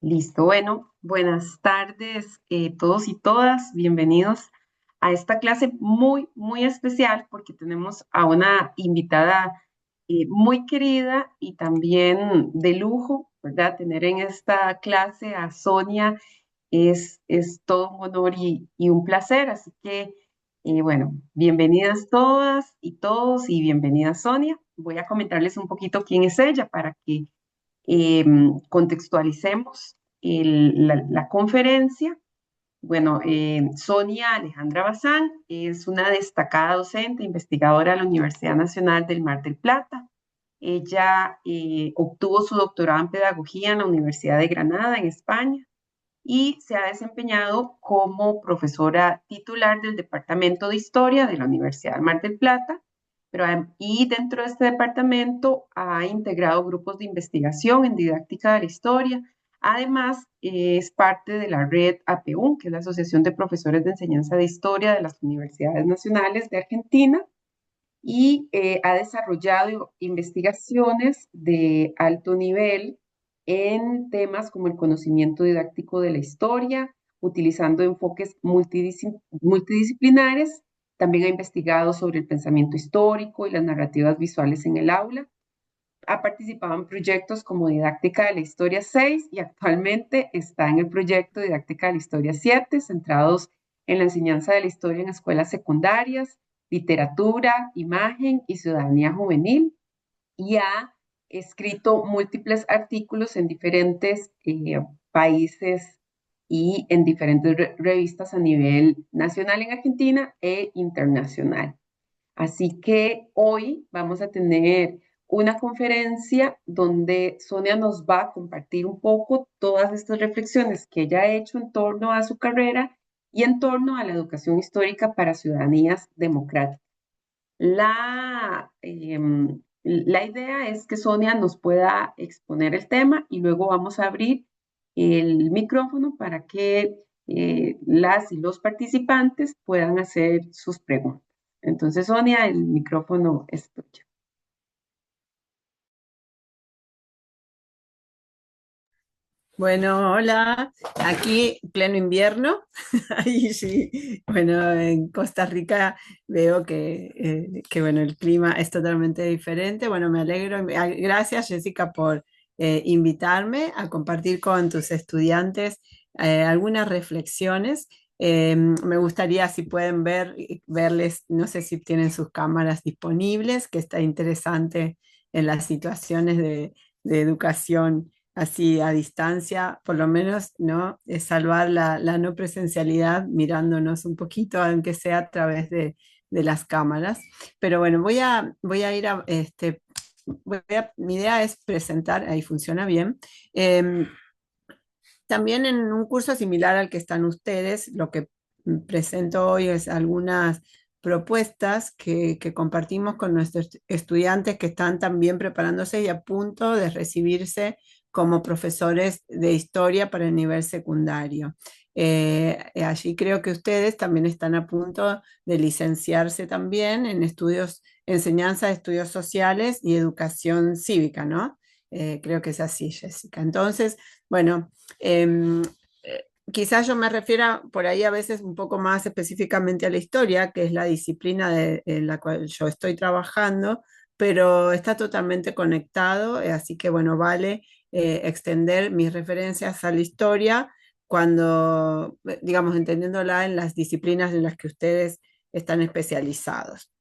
Listo, bueno, buenas tardes todos y todas, bienvenidos a esta clase muy especial porque tenemos a una invitada muy querida y también de lujo, ¿verdad? Tener en esta clase a Sonia es todo un honor y un placer, así que bueno, bienvenidas todas y todos y bienvenida Sonia. Voy a comentarles un poquito quién es ella para que contextualicemos la conferencia. Bueno, Sonia Alejandra Bazán es una destacada docente, investigadora de la Universidad Nacional del Mar del Plata. Ella obtuvo su doctorado en pedagogía en la Universidad de Granada, en España, y se ha desempeñado como profesora titular del Departamento de Historia de la Universidad del Mar del Plata, y dentro de este departamento ha integrado grupos de investigación en didáctica de la historia. Además, es parte de la red APUN, que es la Asociación de Profesores de Enseñanza de Historia de las Universidades Nacionales de Argentina, y ha desarrollado investigaciones de alto nivel en temas como el conocimiento didáctico de la historia, utilizando enfoques multidisciplinares. También ha investigado sobre el pensamiento histórico y las narrativas visuales en el aula. Ha participado en proyectos como Didáctica de la Historia 6 y actualmente está en el proyecto Didáctica de la Historia 7, centrados en la enseñanza de la historia en escuelas secundarias, literatura, imagen y ciudadanía juvenil, y ha escrito múltiples artículos en diferentes países y en diferentes revistas a nivel nacional en Argentina e internacional. Así que hoy vamos a tener una conferencia donde Sonia nos va a compartir un poco todas estas reflexiones que ella ha hecho en torno a su carrera y en torno a la educación histórica para ciudadanías democráticas. La idea es que Sonia nos pueda exponer el tema y luego vamos a abrir el micrófono para que las y los participantes puedan hacer sus preguntas. Entonces, Sonia, el micrófono es tuyo. Bueno, hola, aquí pleno invierno. Ahí sí, bueno, en Costa Rica veo que bueno, el clima es totalmente diferente. Bueno, me alegro. Gracias, Jessica, por invitarme a compartir con tus estudiantes algunas reflexiones. Me gustaría si pueden verles, no sé si tienen sus cámaras disponibles, que está interesante en las situaciones de educación así a distancia, por lo menos, ¿no? Es salvar la no presencialidad mirándonos un poquito, aunque sea a través de las cámaras. Pero bueno, voy a ir a, mi idea es presentar, ahí funciona bien. Em, También en un curso similar al que están ustedes, lo que presento hoy es algunas propuestas que compartimos con nuestros estudiantes que están también preparándose y a punto de recibirse como profesores de historia para el nivel secundario. Allí creo que ustedes también están a punto de licenciarse también en estudios, enseñanza de estudios sociales y educación cívica, ¿no? Creo que es así, Jessica. Entonces, bueno, Em, quizás yo me refiera por ahí a veces un poco más específicamente a la historia, que es la disciplina en la cual yo estoy trabajando, pero está totalmente conectado, así que bueno, vale extender mis referencias a la historia cuando, digamos, entendiéndola en las disciplinas en las que ustedes están especializados.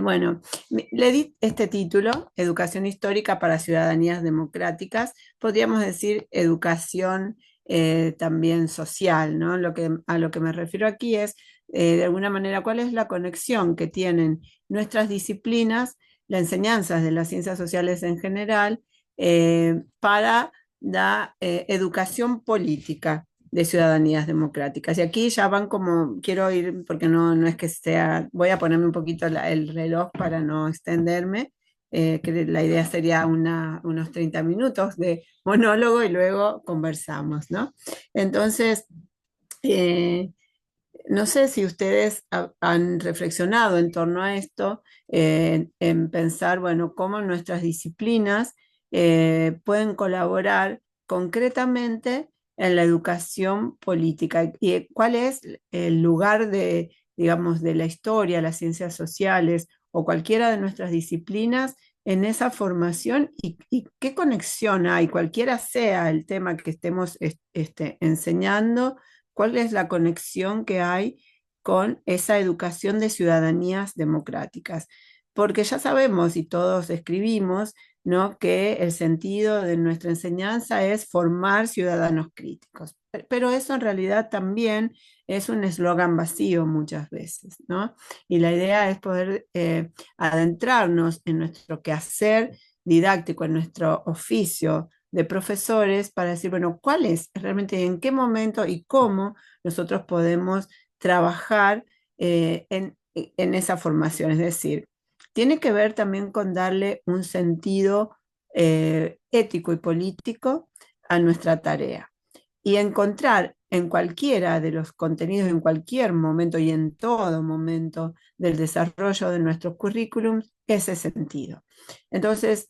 Bueno, le di este título, Educación Histórica para Ciudadanías Democráticas, podríamos decir educación también social, ¿no? A lo que me refiero aquí es, de alguna manera, cuál es la conexión que tienen nuestras disciplinas, las enseñanzas de las ciencias sociales en general, para la educación política de ciudadanías democráticas. Y aquí ya van como, quiero ir, porque no es que sea, voy a ponerme un poquito el reloj para no extenderme, que la idea sería unos 30 minutos de monólogo y luego conversamos, ¿no? Entonces, eh, no sé si ustedes han reflexionado en torno a esto, en pensar, bueno, cómo nuestras disciplinas pueden colaborar concretamente en la educación política y cuál es el lugar de, digamos, de la historia, las ciencias sociales o cualquiera de nuestras disciplinas en esa formación y qué conexión hay, cualquiera sea el tema que estemos enseñando, cuál es la conexión que hay con esa educación de ciudadanías democráticas. Porque ya sabemos y todos escribimos, ¿no?, que el sentido de nuestra enseñanza es formar ciudadanos críticos. Pero eso en realidad también es un eslogan vacío muchas veces, ¿no? Y la idea es poder adentrarnos en nuestro quehacer didáctico, en nuestro oficio de profesores para decir, bueno, ¿cuál es realmente en qué momento y cómo nosotros podemos trabajar en esa formación? Es decir, tiene que ver también con darle un sentido ético y político a nuestra tarea y encontrar en cualquiera de los contenidos, en cualquier momento y en todo momento del desarrollo de nuestros currículums, ese sentido. Entonces,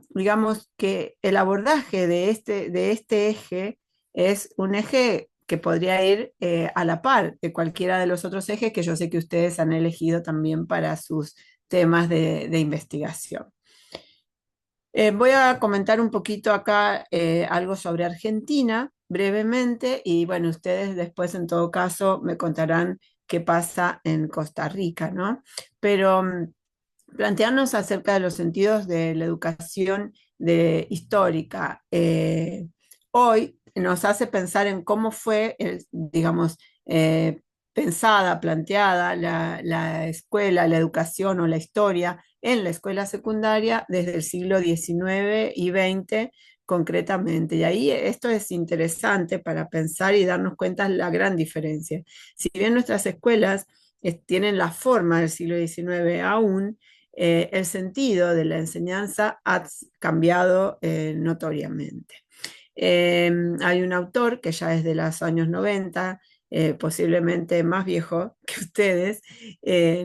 digamos que el abordaje de este eje es un eje que podría ir a la par de cualquiera de los otros ejes que yo sé que ustedes han elegido también para sus temas de investigación. Voy a comentar un poquito acá algo sobre Argentina brevemente y bueno, ustedes después en todo caso me contarán qué pasa en Costa Rica, ¿no? Pero plantearnos acerca de los sentidos de la educación histórica hoy nos hace pensar en cómo fue, digamos, pensada, planteada la escuela, la educación o la historia en la escuela secundaria desde el siglo XIX y XX concretamente. Y ahí esto es interesante para pensar y darnos cuenta de la gran diferencia. Si bien nuestras escuelas tienen la forma del siglo XIX aún, el sentido de la enseñanza ha cambiado notoriamente. Hay un autor que ya es de los años 90, posiblemente más viejo que ustedes,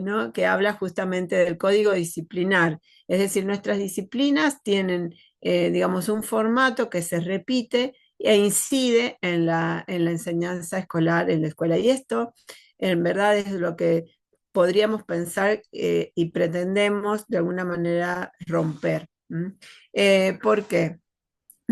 ¿no?, que habla justamente del código disciplinar. Es decir, nuestras disciplinas tienen, digamos, un formato que se repite e incide en la enseñanza escolar en la escuela. Y esto, en verdad, es lo que podríamos pensar y pretendemos de alguna manera romper. ¿Por qué?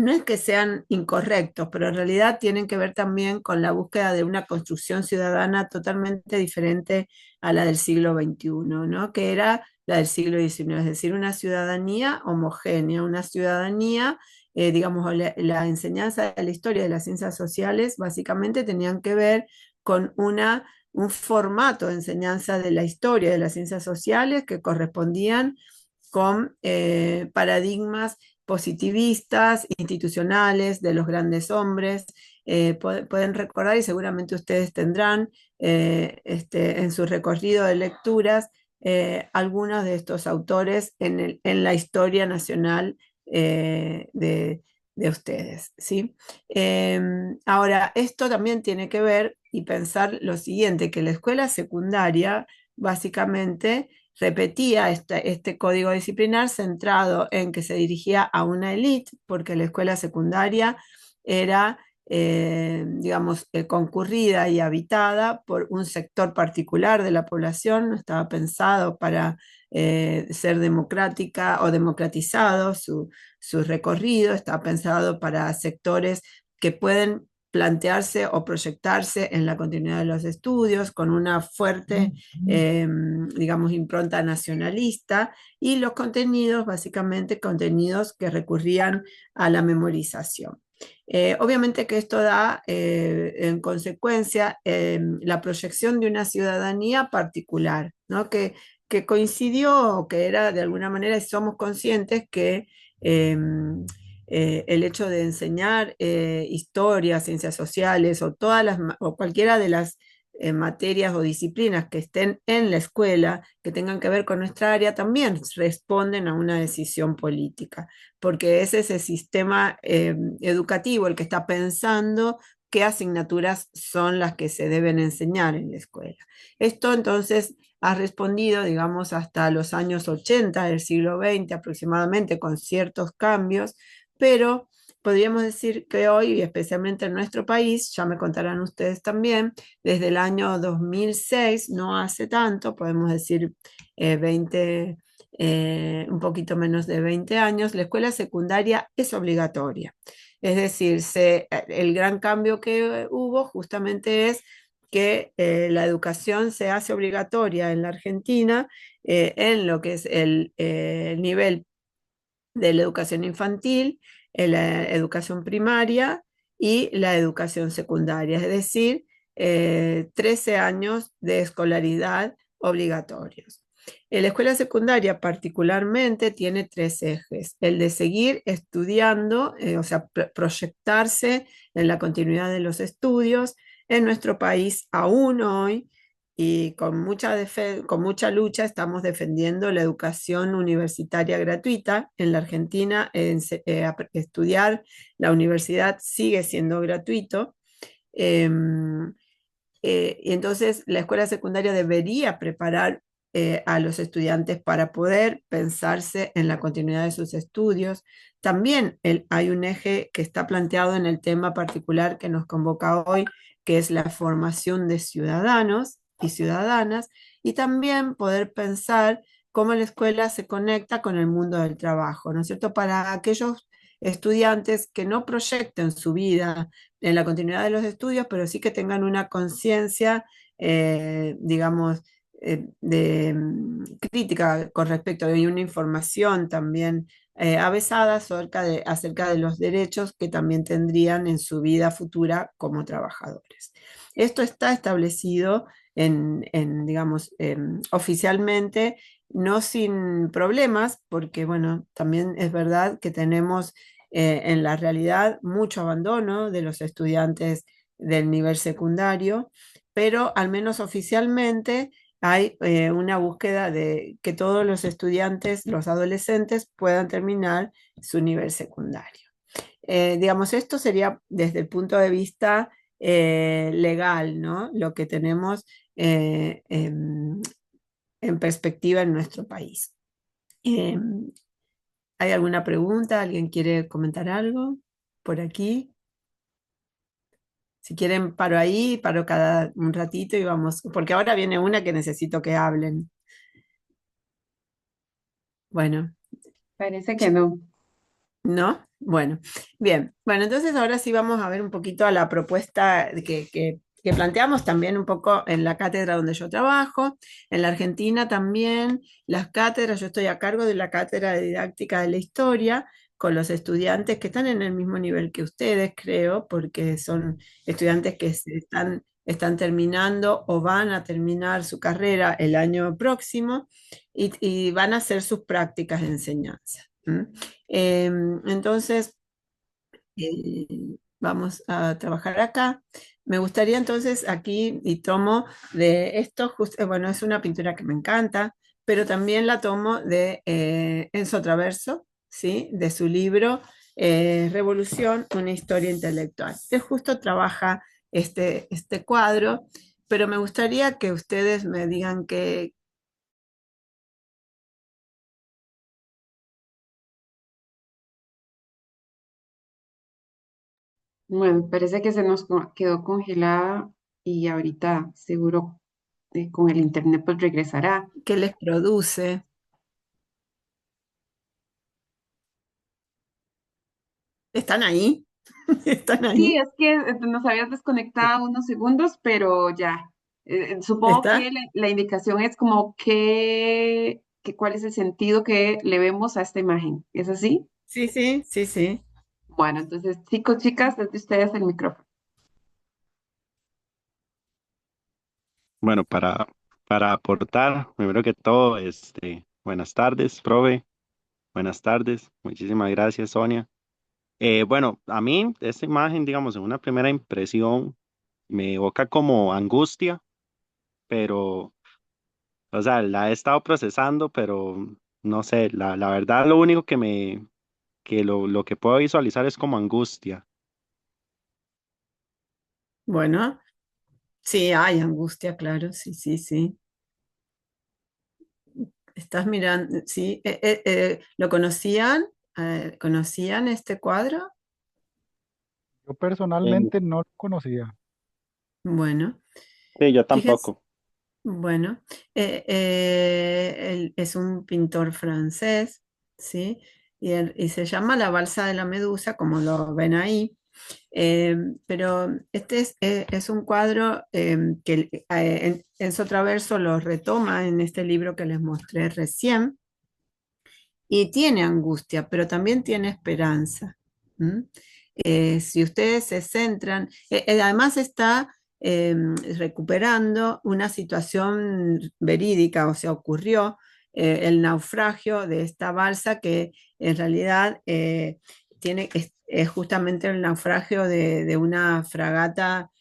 No es que sean incorrectos, pero en realidad tienen que ver también con la búsqueda de una construcción ciudadana totalmente diferente a la del siglo XXI, ¿no?, que era la del siglo XIX, es decir, una ciudadanía homogénea, una ciudadanía, digamos, la enseñanza de la historia de las ciencias sociales básicamente tenían que ver con un formato de enseñanza de la historia de las ciencias sociales que correspondían con paradigmas positivistas, institucionales, de los grandes hombres. Pueden recordar y seguramente ustedes tendrán en su recorrido de lecturas algunos de estos autores en la historia nacional de ustedes, ¿sí? Ahora, esto también tiene que ver y pensar lo siguiente, que la escuela secundaria básicamente repetía este código disciplinar centrado en que se dirigía a una élite, porque la escuela secundaria era, digamos, concurrida y habitada por un sector particular de la población, no estaba pensado para ser democrática o democratizado su recorrido, estaba pensado para sectores que pueden plantearse o proyectarse en la continuidad de los estudios con una fuerte, digamos, impronta nacionalista y los contenidos, básicamente contenidos que recurrían a la memorización. Obviamente que esto da en consecuencia la proyección de una ciudadanía particular, ¿no?, que coincidió, que era de alguna manera, y somos conscientes que el hecho de enseñar historia, ciencias sociales o, o cualquiera de las materias o disciplinas que estén en la escuela, que tengan que ver con nuestra área, también responden a una decisión política, porque es ese sistema educativo el que está pensando qué asignaturas son las que se deben enseñar en la escuela. Esto entonces ha respondido, digamos, hasta los años 80 del siglo XX aproximadamente, con ciertos cambios, pero podríamos decir que hoy, y especialmente en nuestro país, ya me contarán ustedes también, desde el año 2006, no hace tanto, podemos decir 20, un poquito menos de 20 años, la escuela secundaria es obligatoria. Es decir, el gran cambio que hubo justamente es que la educación se hace obligatoria en la Argentina en lo que es el nivel de la educación infantil, la educación primaria y la educación secundaria, es decir, 13 años de escolaridad obligatorios. En la escuela secundaria particularmente tiene tres ejes: el de seguir estudiando, o sea, proyectarse en la continuidad de los estudios. En nuestro país, aún hoy, y con mucha lucha, estamos defendiendo la educación universitaria gratuita. En la Argentina, estudiar la universidad sigue siendo gratuito. Em, y entonces la escuela secundaria debería preparar a los estudiantes para poder pensarse en la continuidad de sus estudios. También hay un eje que está planteado en el tema particular que nos convoca hoy, que es la formación de ciudadanos y ciudadanas, y también poder pensar cómo la escuela se conecta con el mundo del trabajo, ¿no es cierto? Para aquellos estudiantes que no proyecten su vida en la continuidad de los estudios, pero sí que tengan una conciencia, digamos, crítica con respecto a una información también avesada acerca de los derechos que también tendrían en su vida futura como trabajadores. Esto está establecido digamos, oficialmente, no sin problemas, porque, bueno, también es verdad que tenemos en la realidad mucho abandono de los estudiantes del nivel secundario, pero al menos oficialmente hay una búsqueda de que todos los estudiantes, los adolescentes, puedan terminar su nivel secundario. Digamos, esto sería desde el punto de vista legal, ¿no? Lo que tenemos en perspectiva en nuestro país. Em, ¿Hay alguna pregunta? ¿Alguien quiere comentar algo por aquí? Si quieren, paro ahí, paro cada un ratito y vamos, porque ahora viene una que necesito que hablen. Bueno, Parece que no. ¿no? Bueno, bien. Bueno, entonces ahora sí vamos a ver un poquito a la propuesta que planteamos también un poco en la cátedra donde yo trabajo. En la Argentina también, las cátedras, yo estoy a cargo de la cátedra de didáctica de la historia con los estudiantes que están en el mismo nivel que ustedes, creo, porque son estudiantes que están terminando o van a terminar su carrera el año próximo y van a hacer sus prácticas de enseñanza. ¿M? Entonces, vamos a trabajar acá. Me gustaría entonces aquí, y tomo de esto, bueno, es una pintura que me encanta, pero también la tomo de Enzo Traverso, ¿sí? De su libro Revolución, una historia intelectual. Él justo trabaja este cuadro, pero me gustaría que ustedes me digan que Bueno, parece que se nos quedó congelada y ahorita seguro con el internet pues regresará. qué les produce. ¿Están ahí? ¿Están Sí, ahí? es que nos habías desconectado unos segundos, pero ya. Supongo que ¿Está? la indicación es como cuál es el sentido que le vemos a esta imagen. ¿Es así? Sí, sí, sí, sí. Bueno, entonces, chicos, chicas, desde ustedes el micrófono. Bueno, para aportar, primero que todo, buenas tardes, profe, buenas tardes, muchísimas gracias, Sonia. Bueno, a mí esta imagen, digamos, en una primera impresión, me evoca como angustia, pero, o sea, la he estado procesando, pero no sé, la verdad lo único lo que puedo visualizar es como angustia. Bueno, sí, hay angustia, claro, sí, sí, sí. Estás mirando, sí. ¿Lo conocían? ¿Conocían este cuadro? Yo En- personalmente no lo conocía. Bueno, sí, yo fíjense, tampoco. bueno, él es un pintor francés, ¿sí? Y se llama La Balsa de la Medusa, como lo ven ahí. Pero este es un cuadro que Enzo Traverso lo retoma en este libro que les mostré recién y tiene angustia, pero también tiene esperanza. ¿M? Si ustedes se centran, además está recuperando una situación verídica, o sea, ocurrió el naufragio de esta balsa que en realidad es justamente el naufragio de una fragata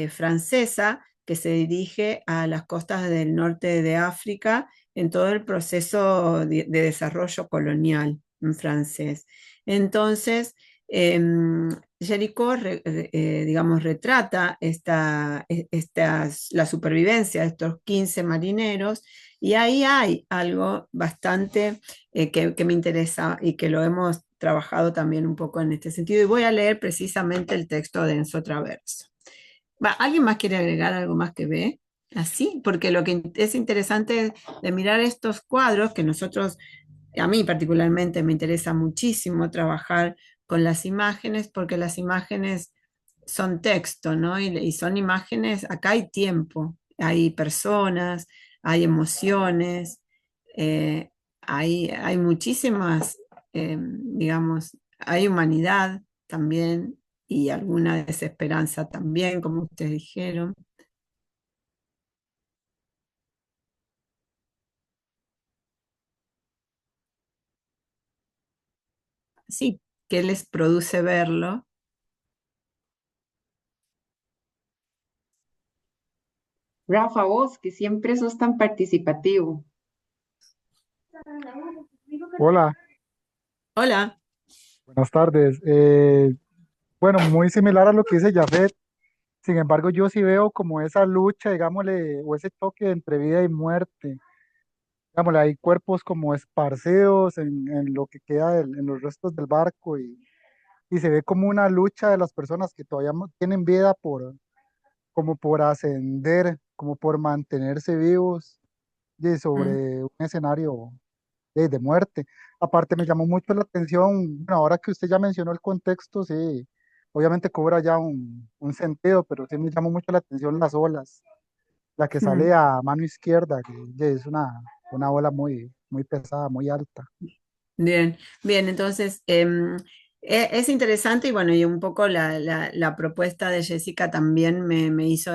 francesa que se dirige a las costas del norte de África en todo el proceso de desarrollo colonial en francés. Entonces, Jericó, digamos, retrata la supervivencia de estos 15 marineros y ahí hay algo bastante que me interesa y que lo hemos trabajado también un poco en este sentido. Y voy a leer precisamente el texto de Enzo Traverso. ¿Alguien más quiere agregar algo más que ve? Así, porque lo que es interesante de mirar estos cuadros, que nosotros, a mí particularmente me interesa muchísimo trabajar con las imágenes, porque las imágenes son texto, ¿no? Y son imágenes, acá hay tiempo, hay personas, hay emociones, hay muchísimas, digamos, hay humanidad también y alguna desesperanza también, como ustedes dijeron. Sí, ¿qué les produce verlo? Rafa, vos, que siempre sos tan participativo. Hola, Hola. buenas tardes. Bueno, muy similar a lo que dice Jafet. Sin embargo, yo sí veo como esa lucha, digámosle, o ese toque entre vida y muerte. Digámosle, hay cuerpos como esparcidos en lo que queda en los restos del barco y se ve como una lucha de las personas que todavía tienen vida como por ascender, como por mantenerse vivos y Mm, sobre un escenario de muerte. Aparte, me llamó mucho la atención, bueno, ahora que usted ya mencionó el contexto, sí, obviamente cobra ya un sentido, pero sí me llamó mucho la atención las olas, la que mm. sale a mano izquierda, que es una ola muy pesada, muy alta. Bien, bien, entonces es interesante y bueno, y un poco la propuesta de Jessica también me hizo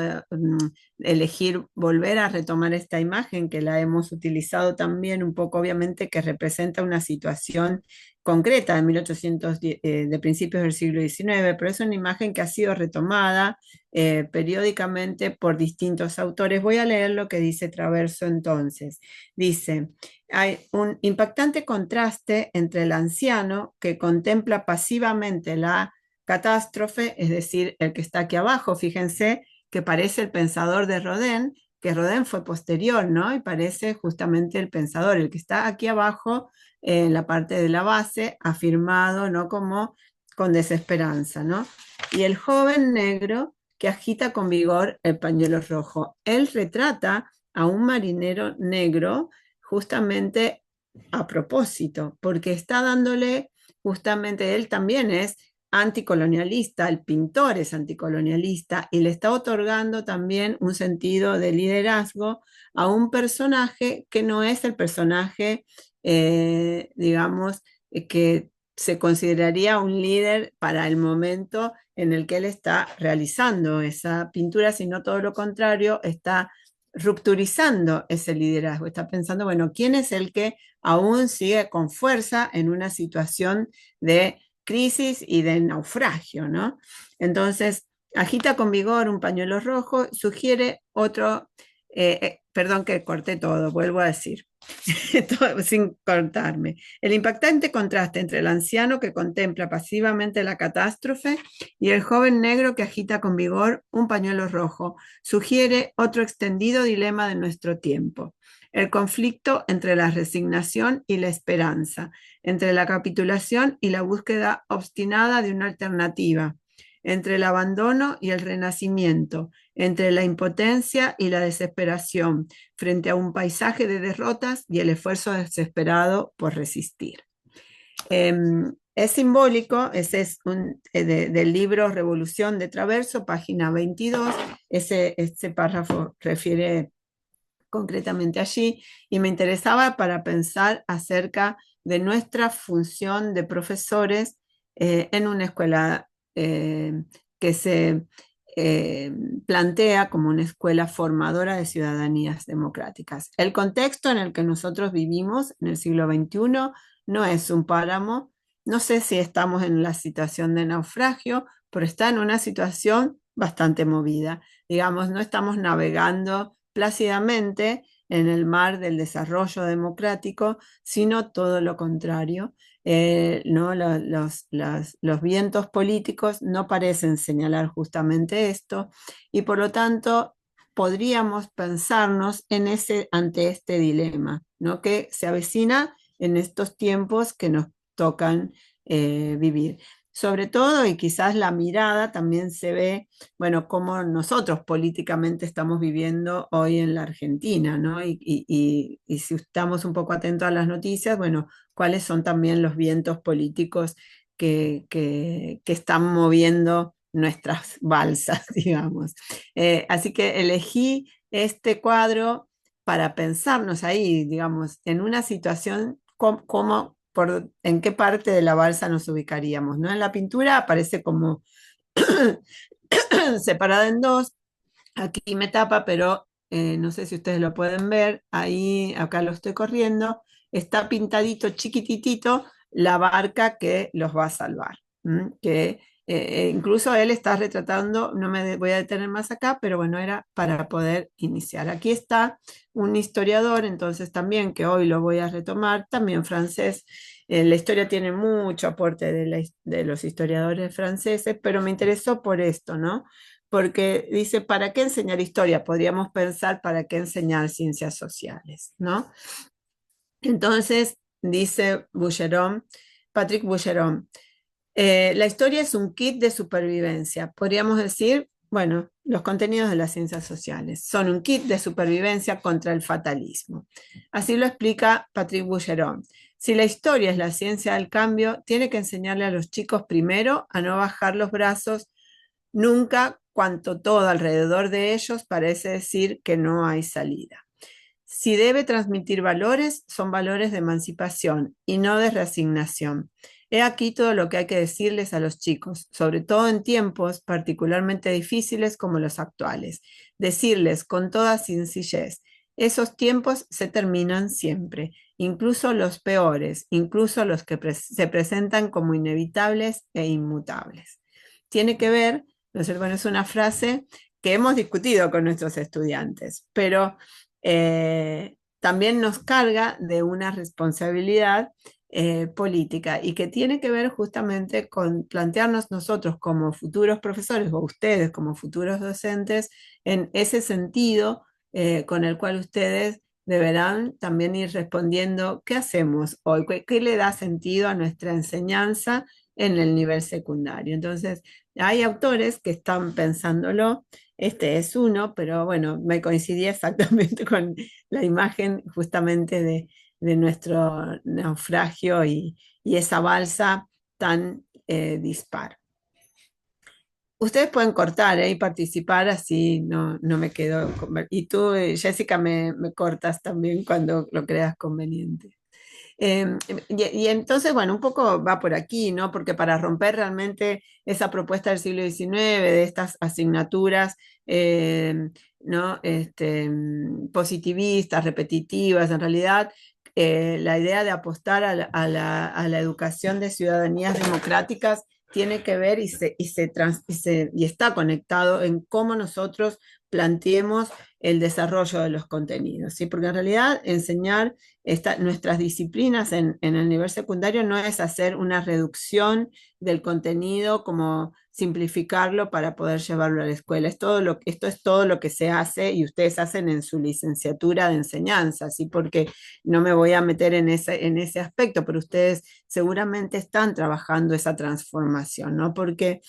elegir volver a retomar esta imagen que la hemos utilizado también un poco, obviamente, que representa una situación concreta de 1810, de principios del siglo XIX, pero es una imagen que ha sido retomada periódicamente por distintos autores. Voy a leer lo que dice Traverso entonces. Dice, hay un impactante contraste entre el anciano que contempla pasivamente la catástrofe, es decir, el que está aquí abajo, fíjense que parece el pensador de Rodin, que Rodin fue posterior, ¿no? Y parece justamente el pensador, el que está aquí abajo en la parte de la base, afirmado, ¿no? Como con desesperanza, ¿no? Y el joven negro que agita con vigor el pañuelo rojo. Él retrata a un marinero negro justamente a propósito, porque está dándole, justamente él también es anticolonialista, el pintor es anticolonialista y le está otorgando también un sentido de liderazgo a un personaje que no es el personaje, digamos, que se consideraría un líder para el momento en el que él está realizando esa pintura, sino todo lo contrario, está rupturizando ese liderazgo, está pensando, bueno, ¿quién es el que aún sigue con fuerza en una situación de crisis y de naufragio, ¿no? Entonces, agita con vigor un pañuelo rojo, sugiere otro, perdón que corté todo, vuelvo a decir, sin cortarme. El impactante contraste entre el anciano que contempla pasivamente la catástrofe y el joven negro que agita con vigor un pañuelo rojo sugiere otro extendido dilema de nuestro tiempo. El conflicto entre la resignación y la esperanza, entre la capitulación y la búsqueda obstinada de una alternativa, entre el abandono y el renacimiento, entre la impotencia y la desesperación, frente a un paisaje de derrotas y el esfuerzo desesperado por resistir. Es simbólico, ese es del libro Revolución de Traverso, página 22, ese párrafo refiere concretamente allí, y me interesaba para pensar acerca de nuestra función de profesores en una escuela que se plantea como una escuela formadora de ciudadanías democráticas. El contexto en el que nosotros vivimos en el siglo XXI no es un páramo, no sé si estamos en la situación de naufragio, pero está en una situación bastante movida. Digamos, no estamos navegando plácidamente en el mar del desarrollo democrático, sino todo lo contrario. ¿No? Los vientos políticos no parecen señalar justamente esto, y por lo tanto podríamos pensarnos ante este dilema, ¿no? Que se avecina en estos tiempos que nos tocan vivir. Sobre todo, y quizás la mirada también se ve, bueno, cómo nosotros políticamente estamos viviendo hoy en la Argentina, ¿no? Y si estamos un poco atentos a las noticias, bueno, cuáles son también los vientos políticos que están moviendo nuestras balsas, digamos. Así que elegí este cuadro para pensarnos ahí, digamos, en una situación en qué parte de la balsa nos ubicaríamos, ¿no? En la pintura aparece como separada en dos, aquí me tapa, pero no sé si ustedes lo pueden ver, ahí, acá lo estoy corriendo, está pintadito chiquititito la barca que los va a salvar, que incluso él está retratando, no me voy a detener más acá, pero bueno, era para poder iniciar. Aquí está un historiador, entonces también, que hoy lo voy a retomar, también francés. La historia tiene mucho aporte de los historiadores franceses, pero me interesó por esto, ¿no? Porque dice, ¿para qué enseñar historia? Podríamos pensar, ¿para qué enseñar ciencias sociales? ¿No? Entonces, dice Boucheron, Patrick Boucheron, la historia es un kit de supervivencia. Podríamos decir, bueno, los contenidos de las ciencias sociales son un kit de supervivencia contra el fatalismo. Así lo explica Patrick Boucheron. Si la historia es la ciencia del cambio, tiene que enseñarle a los chicos primero a no bajar los brazos nunca, cuanto todo alrededor de ellos parece decir que no hay salida. Si debe transmitir valores, son valores de emancipación y no de resignación. He aquí todo lo que hay que decirles a los chicos, sobre todo en tiempos particularmente difíciles como los actuales. Decirles con toda sencillez, esos tiempos se terminan siempre, incluso los peores, incluso los que se presentan como inevitables e inmutables. Tiene que ver, ¿no es cierto? Bueno, es una frase que hemos discutido con nuestros estudiantes, pero también nos carga de una responsabilidad política, y que tiene que ver justamente con plantearnos nosotros como futuros profesores, o ustedes como futuros docentes, en ese sentido con el cual ustedes deberán también ir respondiendo qué hacemos hoy, qué le da sentido a nuestra enseñanza en el nivel secundario. Entonces, hay autores que están pensándolo. Este es uno, pero bueno, me coincidía exactamente con la imagen justamente de nuestro naufragio y esa balsa tan dispar. Ustedes pueden cortar y participar, así no me quedo. Y tú, Jessica, me cortas también cuando lo creas conveniente. Y entonces, bueno, un poco va por aquí, ¿no? Porque para romper realmente esa propuesta del siglo XIX, de estas asignaturas, ¿no? Positivistas, repetitivas, en realidad, la idea de apostar a la educación de ciudadanías democráticas tiene que ver y está conectado en cómo nosotros planteemos el desarrollo de los contenidos, ¿sí? Porque en realidad enseñar nuestras disciplinas en el nivel secundario no es hacer una reducción del contenido, como simplificarlo para poder llevarlo a la escuela. Esto es todo lo que se hace y ustedes hacen en su licenciatura de enseñanza, ¿sí? Porque no me voy a meter en ese aspecto, pero ustedes seguramente están trabajando esa transformación, ¿no? Porque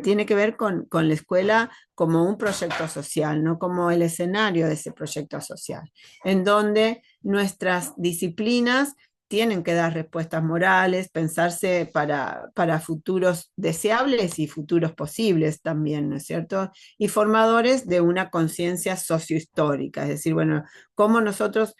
tiene que ver con la escuela como un proyecto social, no como el escenario de ese proyecto social, en donde nuestras disciplinas tienen que dar respuestas morales, pensarse para futuros deseables y futuros posibles también, ¿no es cierto? Y formadores de una conciencia sociohistórica, es decir, bueno, cómo nosotros,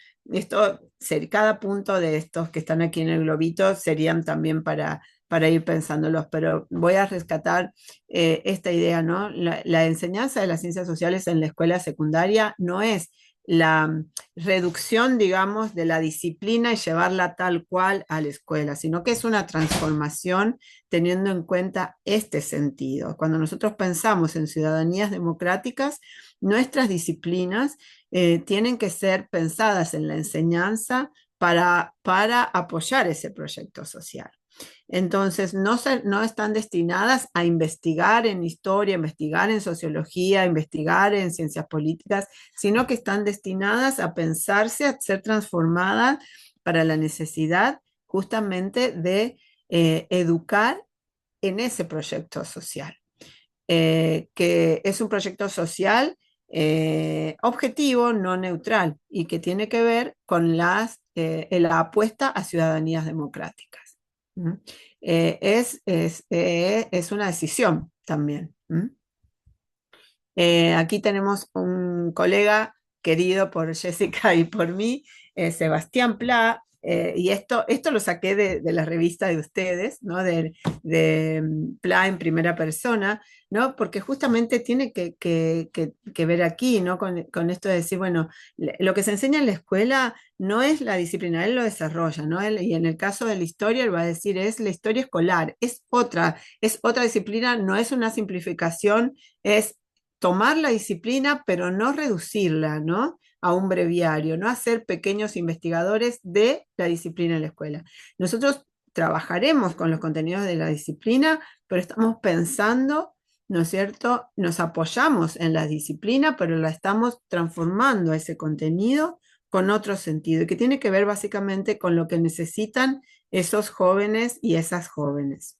cada punto de estos que están aquí en el globito serían también para ir pensándolos, pero voy a rescatar esta idea, ¿no? La enseñanza de las ciencias sociales en la escuela secundaria no es la reducción, digamos, de la disciplina y llevarla tal cual a la escuela, sino que es una transformación teniendo en cuenta este sentido. Cuando nosotros pensamos en ciudadanías democráticas, nuestras disciplinas tienen que ser pensadas en la enseñanza para apoyar ese proyecto social. Entonces, no están destinadas a investigar en historia, investigar en sociología, investigar en ciencias políticas, sino que están destinadas a pensarse, a ser transformadas para la necesidad justamente de educar en ese proyecto social, que es un proyecto social objetivo, no neutral, y que tiene que ver con la apuesta a ciudadanías democráticas. ¿Mm? Es una decisión también. ¿Mm? Aquí tenemos un colega querido por Jessica y por mí, Sebastián Pla, y esto lo saqué de la revista de ustedes, ¿no? De Pla en primera persona, ¿no? Porque justamente tiene que ver aquí, ¿no? Con esto de decir, bueno, lo que se enseña en la escuela no es la disciplina, él lo desarrolla, ¿no? Y en el caso de la historia, él va a decir, es la historia escolar, es otra disciplina, no es una simplificación, es tomar la disciplina, pero no reducirla, ¿no? A un breviario, no hacer pequeños investigadores de la disciplina en la escuela. Nosotros trabajaremos con los contenidos de la disciplina, pero estamos pensando, ¿no es cierto? Nos apoyamos en la disciplina, pero la estamos transformando a ese contenido con otro sentido, y que tiene que ver básicamente con lo que necesitan esos jóvenes y esas jóvenes.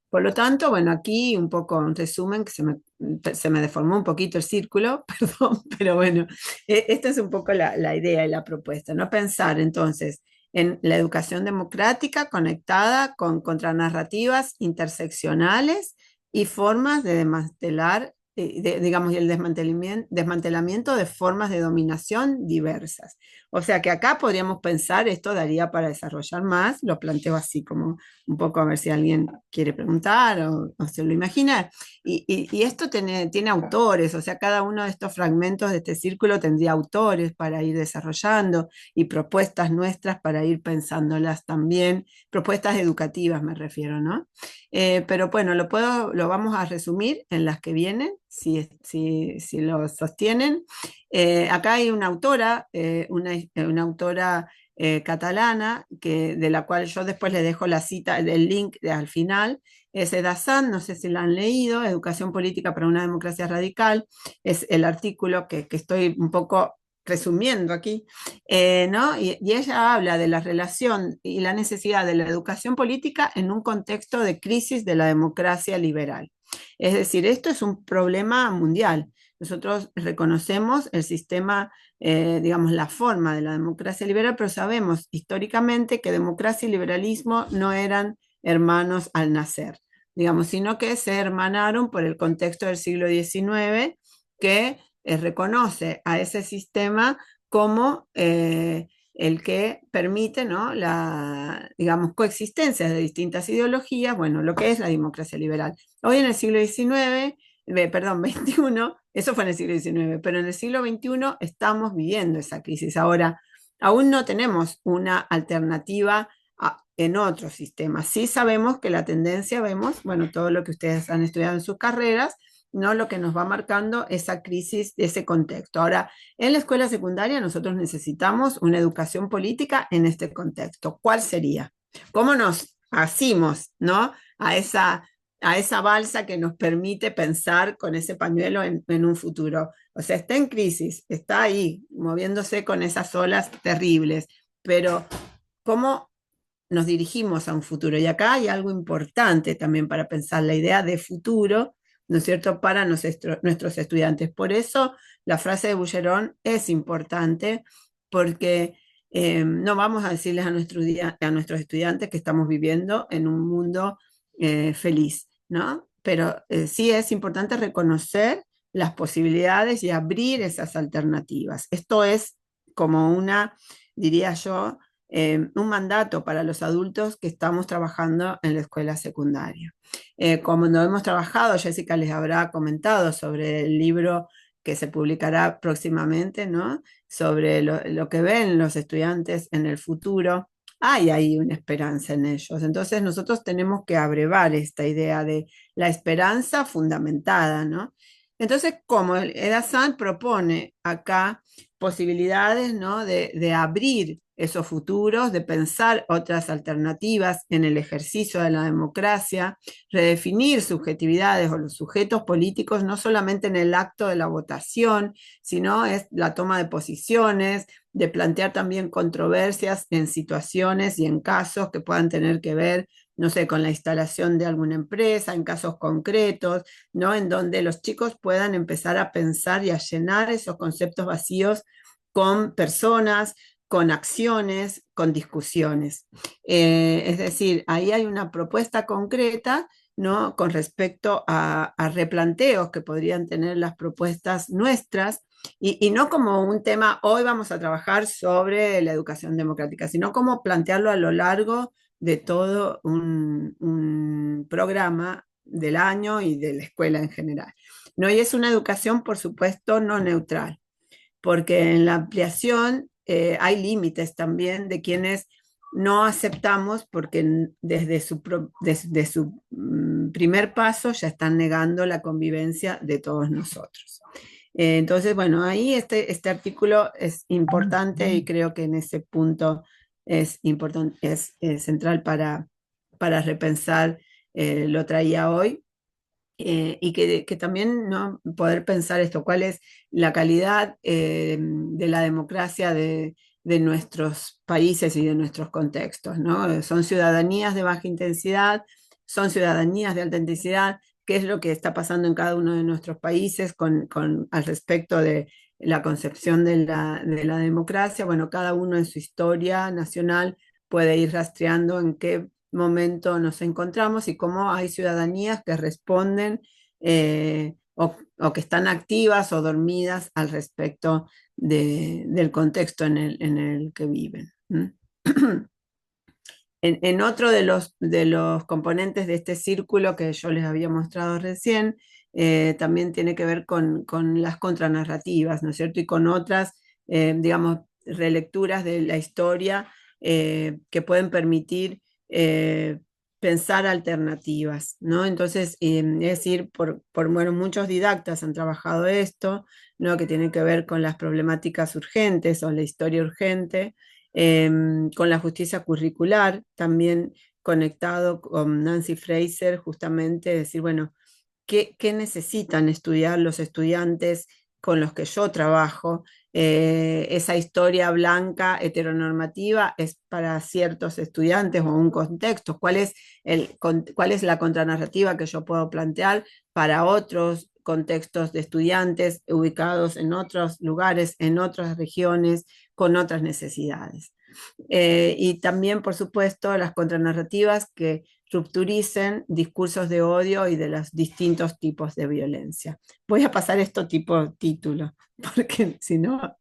Por lo tanto, bueno, aquí un poco un resumen, que se me deformó un poquito el círculo, perdón, pero bueno, esta es un poco la idea y la propuesta, ¿no? Pensar entonces en la educación democrática conectada con contranarrativas interseccionales y formas de desmantelar, digamos, y el desmantelamiento de formas de dominación diversas. O sea que acá podríamos pensar, esto daría para desarrollar más, lo planteo así como un poco a ver si alguien quiere preguntar o se lo imagina. Y esto tiene autores, o sea, cada uno de estos fragmentos de este círculo tendría autores para ir desarrollando y propuestas nuestras para ir pensándolas también, propuestas educativas me refiero, ¿no? Pero bueno, lo vamos a resumir en las que vienen, si lo sostienen. Acá hay una autora, una autora catalana, de la cual yo después le dejo la cita, el link al final, es Eda San, no sé si la han leído, Educación Política para una Democracia Radical, es el artículo que estoy un poco resumiendo aquí, ¿no? Y ella habla de la relación y la necesidad de la educación política en un contexto de crisis de la democracia liberal. Es decir, esto es un problema mundial. Nosotros reconocemos el sistema, digamos, la forma de la democracia liberal, pero sabemos históricamente que democracia y liberalismo no eran hermanos al nacer, digamos, sino que se hermanaron por el contexto del siglo XIX, que reconoce a ese sistema como el que permite, ¿no? La, digamos, coexistencia de distintas ideologías, bueno, lo que es la democracia liberal. Hoy en el siglo XIX, perdón, XXI, eso fue en el siglo XIX, pero en el siglo XXI estamos viviendo esa crisis. Ahora, aún no tenemos una alternativa en otro sistema. Sí sabemos que la tendencia, vemos, bueno, todo lo que ustedes han estudiado en sus carreras, ¿no? Lo que nos va marcando esa crisis de ese contexto. Ahora, en la escuela secundaria nosotros necesitamos una educación política en este contexto. ¿Cuál sería? ¿Cómo nos asimos, ¿no? A esa balsa que nos permite pensar con ese pañuelo en un futuro. O sea, está en crisis, está ahí, moviéndose con esas olas terribles, pero ¿cómo nos dirigimos a un futuro? Y acá hay algo importante también para pensar la idea de futuro, ¿no es cierto?, para nuestros estudiantes. Por eso la frase de Boucheron es importante, porque no vamos a decirles a nuestros estudiantes que estamos viviendo en un mundo feliz, ¿no? Pero sí es importante reconocer las posibilidades y abrir esas alternativas. Esto es como una, diría yo, un mandato para los adultos que estamos trabajando en la escuela secundaria. Como no hemos trabajado, Jessica les habrá comentado sobre el libro que se publicará próximamente, ¿no? Sobre lo que ven los estudiantes en el futuro. Hay ahí una esperanza en ellos. Entonces nosotros tenemos que abrevar esta idea de la esperanza fundamentada, ¿no? Entonces, como el Edazán propone acá posibilidades, ¿no? De abrir esos futuros, de pensar otras alternativas en el ejercicio de la democracia, redefinir subjetividades o los sujetos políticos, no solamente en el acto de la votación, sino es la toma de posiciones, de plantear también controversias en situaciones y en casos que puedan tener que ver, no sé, con la instalación de alguna empresa, en casos concretos, ¿no? En donde los chicos puedan empezar a pensar y a llenar esos conceptos vacíos con personas, con acciones, con discusiones. Es decir, ahí hay una propuesta concreta, ¿no? Con respecto a replanteos que podrían tener las propuestas nuestras, y no como un tema, hoy vamos a trabajar sobre la educación democrática, sino como plantearlo a lo largo de todo un programa del año y de la escuela en general. ¿No? Y es una educación, por supuesto, no neutral, porque en la ampliación hay límites también de quienes no aceptamos porque desde su primer paso ya están negando la convivencia de todos nosotros. Entonces, bueno, ahí este artículo es importante y creo que en ese punto es importante, es central para repensar, lo traía hoy, y que también, ¿no? Poder pensar esto, cuál es la calidad de la democracia de nuestros países y de nuestros contextos, ¿no? Son ciudadanías de baja intensidad, son ciudadanías de alta intensidad. ¿Qué es lo que está pasando en cada uno de nuestros países al respecto de la concepción de la democracia? Bueno, cada uno en su historia nacional puede ir rastreando en qué momento nos encontramos y cómo hay ciudadanías que responden, o que están activas o dormidas al respecto del contexto en el que viven. En otro de los componentes de este círculo que yo les había mostrado recién, también tiene que ver con las contranarrativas, ¿no es cierto? Y con otras, digamos, relecturas de la historia que pueden permitir eh, pensar alternativas, ¿no? Entonces, es decir, bueno, muchos didactas han trabajado esto, ¿no? Que tiene que ver con las problemáticas urgentes o la historia urgente, con la justicia curricular, también conectado con Nancy Fraser, justamente decir, bueno, ¿qué necesitan estudiar los estudiantes con los que yo trabajo? Esa historia blanca heteronormativa es para ciertos estudiantes o un contexto. ¿Cuál es la contranarrativa que yo puedo plantear para otros contextos de estudiantes ubicados en otros lugares, en otras regiones, con otras necesidades? Y también, por supuesto, las contranarrativas que rupturicen discursos de odio y de los distintos tipos de violencia. Voy a pasar esto tipo título, porque si no...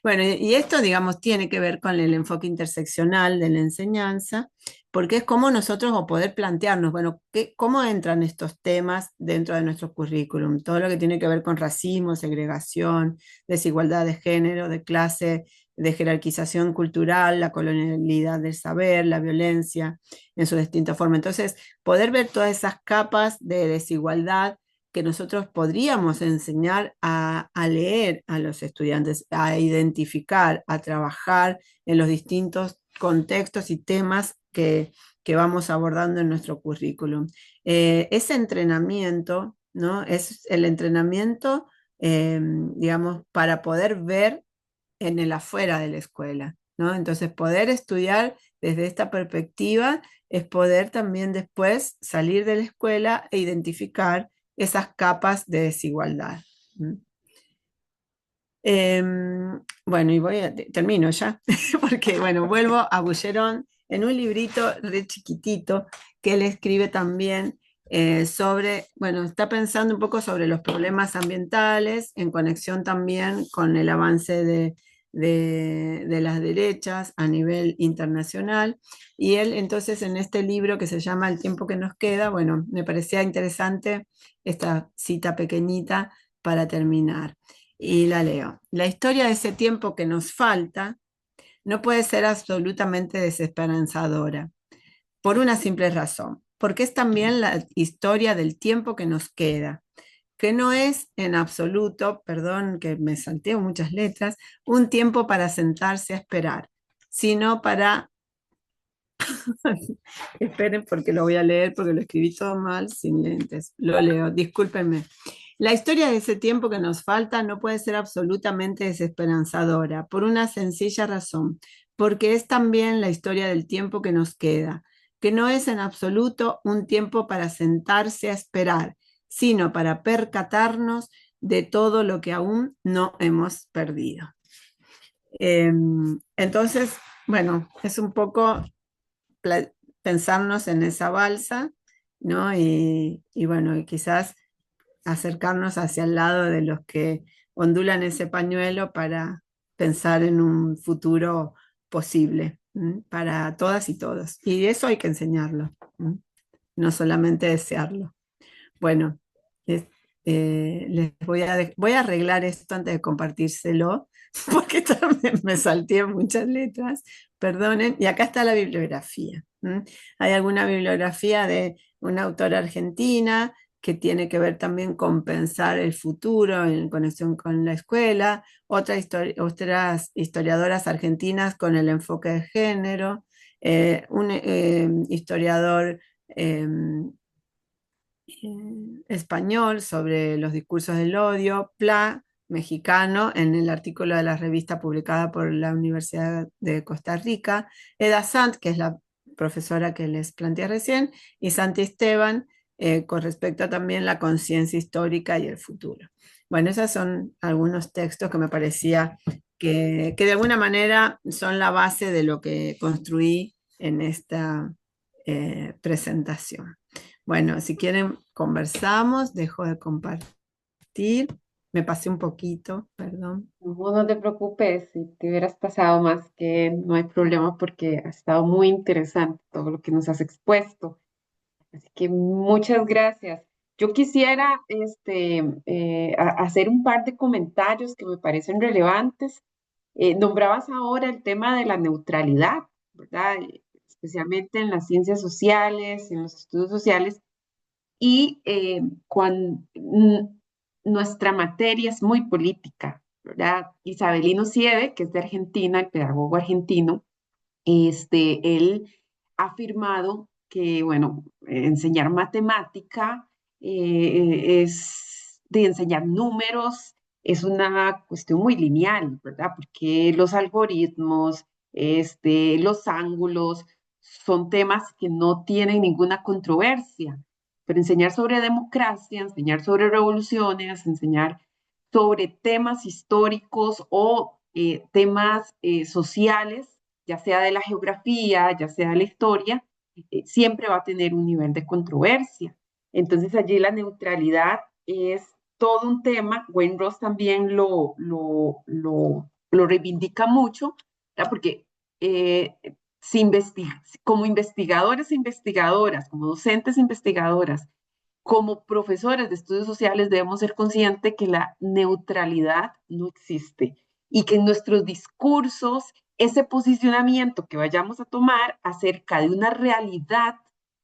Bueno, y esto, digamos, tiene que ver con el enfoque interseccional de la enseñanza, porque es como nosotros o poder plantearnos, bueno, ¿cómo entran estos temas dentro de nuestro currículum? Todo lo que tiene que ver con racismo, segregación, desigualdad de género, de clase, de jerarquización cultural, la colonialidad del saber, la violencia en su distinta forma. Entonces, poder ver todas esas capas de desigualdad que nosotros podríamos enseñar a leer a los estudiantes, a identificar, a trabajar en los distintos contextos y temas que vamos abordando en nuestro currículum. Ese entrenamiento, ¿no? Es el entrenamiento, digamos, para poder ver en el afuera de la escuela, ¿no? Entonces, poder estudiar desde esta perspectiva es poder también después salir de la escuela e identificar esas capas de desigualdad. Bueno, y termino ya, porque bueno, vuelvo a Boucheron en un librito re chiquitito que él escribe también sobre, bueno, está pensando un poco sobre los problemas ambientales en conexión también con el avance de las derechas a nivel internacional. Y él entonces en este libro que se llama El tiempo que nos queda, bueno, me parecía interesante esta cita pequeñita para terminar. Y la leo. La historia de ese tiempo que nos falta no puede ser absolutamente desesperanzadora, por una simple razón, porque es también la historia del tiempo que nos queda, que no es en absoluto, perdón que me salteo muchas letras, un tiempo para sentarse a esperar, sino para, esperen porque lo voy a leer porque lo escribí todo mal, sin lentes, lo leo, discúlpenme. La historia de ese tiempo que nos falta no puede ser absolutamente desesperanzadora, por una sencilla razón, porque es también la historia del tiempo que nos queda, que no es en absoluto un tiempo para sentarse a esperar, sino para percatarnos de todo lo que aún no hemos perdido. Entonces, bueno, es un poco pensarnos en esa balsa, ¿no? Y bueno, y quizás acercarnos hacia el lado de los que ondulan ese pañuelo para pensar en un futuro posible para todas y todos. Y eso hay que enseñarlo, no solamente desearlo. Bueno, les voy a arreglar esto antes de compartírselo, porque también me salté muchas letras, perdonen. Y acá está la bibliografía. Hay alguna bibliografía de una autora argentina que tiene que ver también con pensar el futuro en conexión con la escuela, otras historiadoras argentinas con el enfoque de género, un historiador español sobre los discursos del odio, Pla, mexicano, en el artículo de la revista publicada por la Universidad de Costa Rica, Eda Sant, que es la profesora que les planteé recién, y Santi Esteban, con respecto a también la conciencia histórica y el futuro. Bueno, esos son algunos textos que me parecía que de alguna manera son la base de lo que construí en esta presentación. Bueno, si quieren conversamos, dejo de compartir. Me pasé un poquito, perdón. No, no te preocupes, si te hubieras pasado más que no hay problema porque ha estado muy interesante todo lo que nos has expuesto. Así que muchas gracias. Yo quisiera hacer un par de comentarios que me parecen relevantes. Nombrabas ahora el tema de la neutralidad, ¿verdad? Especialmente en las ciencias sociales, en los estudios sociales, y nuestra materia es muy política, ¿verdad? Isabelino Sieve, que es de Argentina, el pedagogo argentino, él ha afirmado que, bueno, enseñar matemática es de enseñar números, es una cuestión muy lineal, ¿verdad? Porque los algoritmos, los ángulos, son temas que no tienen ninguna controversia. Pero enseñar sobre democracia, enseñar sobre revoluciones, enseñar sobre temas históricos o temas sociales, ya sea de la geografía, ya sea de la historia, siempre va a tener un nivel de controversia. Entonces allí la neutralidad es todo un tema. Wayne Ross también lo reivindica mucho, ¿verdad? Porque eh, como investigadores e investigadoras, como docentes e investigadoras, como profesores de estudios sociales debemos ser conscientes que la neutralidad no existe y que en nuestros discursos ese posicionamiento que vayamos a tomar acerca de una realidad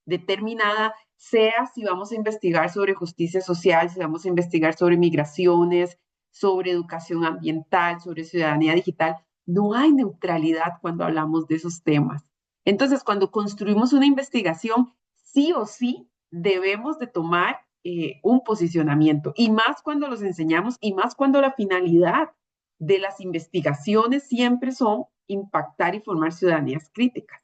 determinada sea si vamos a investigar sobre justicia social, si vamos a investigar sobre migraciones, sobre educación ambiental, sobre ciudadanía digital. No hay neutralidad cuando hablamos de esos temas. Entonces, cuando construimos una investigación, sí o sí debemos de tomar un posicionamiento, y más cuando los enseñamos, y más cuando la finalidad de las investigaciones siempre son impactar y formar ciudadanías críticas.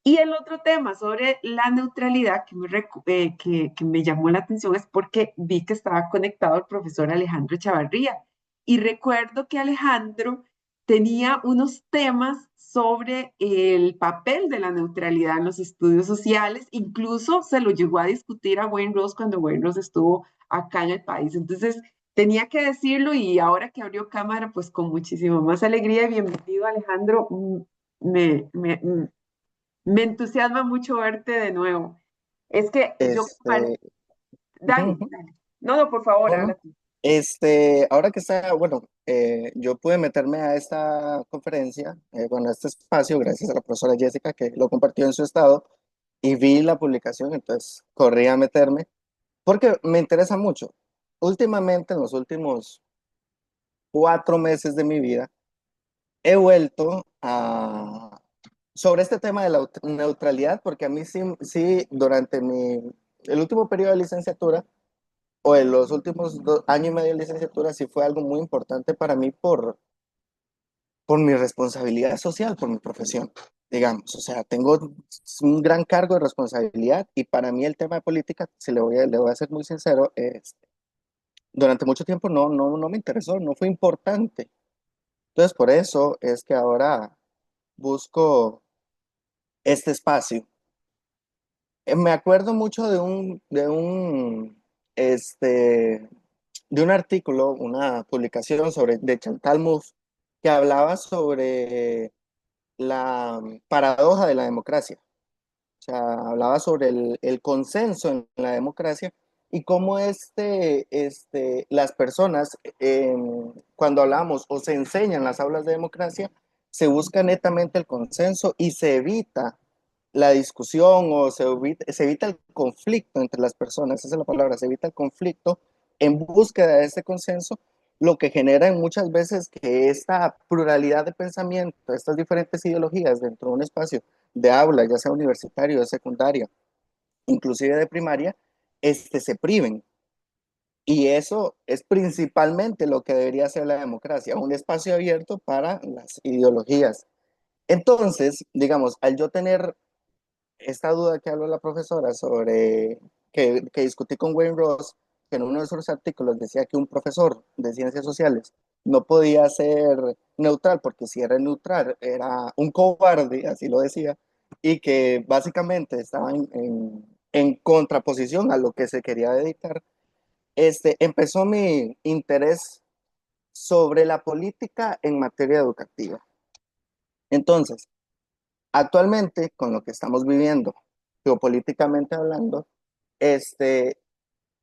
Y el otro tema sobre la neutralidad que me llamó la atención es porque vi que estaba conectado el profesor Alejandro Chavarría. Y recuerdo que Alejandro tenía unos temas sobre el papel de la neutralidad en los estudios sociales. Incluso se lo llegó a discutir a Wayne Ross cuando Wayne Ross estuvo acá en el país. Entonces, tenía que decirlo, y ahora que abrió cámara, pues con muchísimo más alegría y bienvenido, Alejandro. Me, me, me entusiasma mucho verte de nuevo. Es que yo, Este, ujú, dale, ujú. dale. No, no, por favor, No, no. habla tú. Ahora que está, bueno, yo pude meterme a esta conferencia, bueno, a este espacio, gracias a la profesora Jessica que lo compartió en su estado y vi la publicación, entonces corrí a meterme porque me interesa mucho. Últimamente, en los últimos 4 meses de mi vida, he vuelto a sobre este tema de la neutralidad, porque a mí sí, sí durante el último periodo de licenciatura o en los últimos 2 años y medio de licenciatura sí fue algo muy importante para mí por mi responsabilidad social, por mi profesión, digamos. O sea, tengo un gran cargo de responsabilidad y para mí el tema de política, si le voy a ser muy sincero, durante mucho tiempo no me interesó, no fue importante. Entonces, por eso es que ahora busco este espacio. Me acuerdo mucho este, de un artículo, una publicación de Chantal Mouffe, que hablaba sobre la paradoja de la democracia. O sea, hablaba sobre el consenso en la democracia y cómo las personas, cuando hablamos o se enseñan las aulas de democracia, se busca netamente el consenso y se evita la discusión o se evita el conflicto entre las personas, esa es la palabra, se evita el conflicto en búsqueda de ese consenso, lo que genera muchas veces que esta pluralidad de pensamiento, estas diferentes ideologías dentro de un espacio de aula, ya sea universitario, de secundaria, inclusive de primaria, se priven. Y eso es principalmente lo que debería ser la democracia, un espacio abierto para las ideologías. Entonces, digamos, al yo tener esta duda que habló la profesora sobre que discutí con Wayne Ross, que en uno de sus artículos decía que un profesor de ciencias sociales no podía ser neutral, porque si era neutral era un cobarde, así lo decía, y que básicamente estaba en contraposición a lo que se quería dedicar, empezó mi interés sobre la política en materia educativa. Entonces, actualmente, con lo que estamos viviendo, geopolíticamente hablando,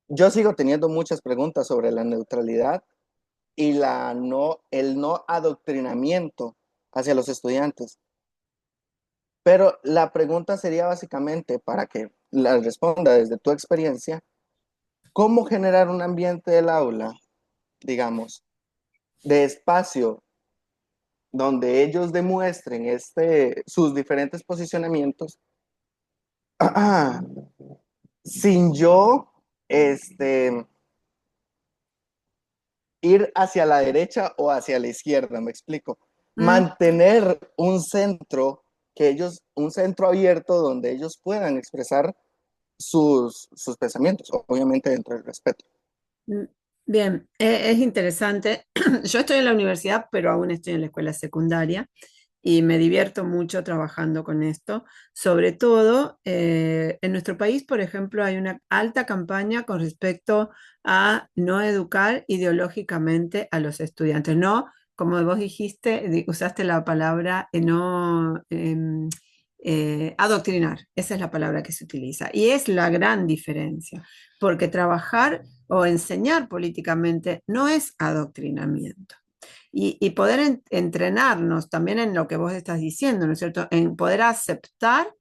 yo sigo teniendo muchas preguntas sobre la neutralidad y el no adoctrinamiento hacia los estudiantes. Pero la pregunta sería básicamente, para que la responda desde tu experiencia, ¿cómo generar un ambiente del aula, digamos, de espacio donde ellos demuestren sus diferentes posicionamientos sin yo ir hacia la derecha o hacia la izquierda, me explico. Mm, Mantener un centro abierto donde ellos puedan expresar sus pensamientos, obviamente dentro del respeto. mm, Bien, es interesante. Yo estoy en la universidad, pero aún estoy en la escuela secundaria y me divierto mucho trabajando con esto. Sobre todo, en nuestro país, por ejemplo, hay una alta campaña con respecto a no educar ideológicamente a los estudiantes. No, como vos dijiste, usaste la palabra no adoctrinar. Esa es la palabra que se utiliza. Y es la gran diferencia, porque trabajar o enseñar políticamente no es adoctrinamiento. Y poder entrenarnos también en lo que vos estás diciendo, ¿no es cierto? En poder aceptar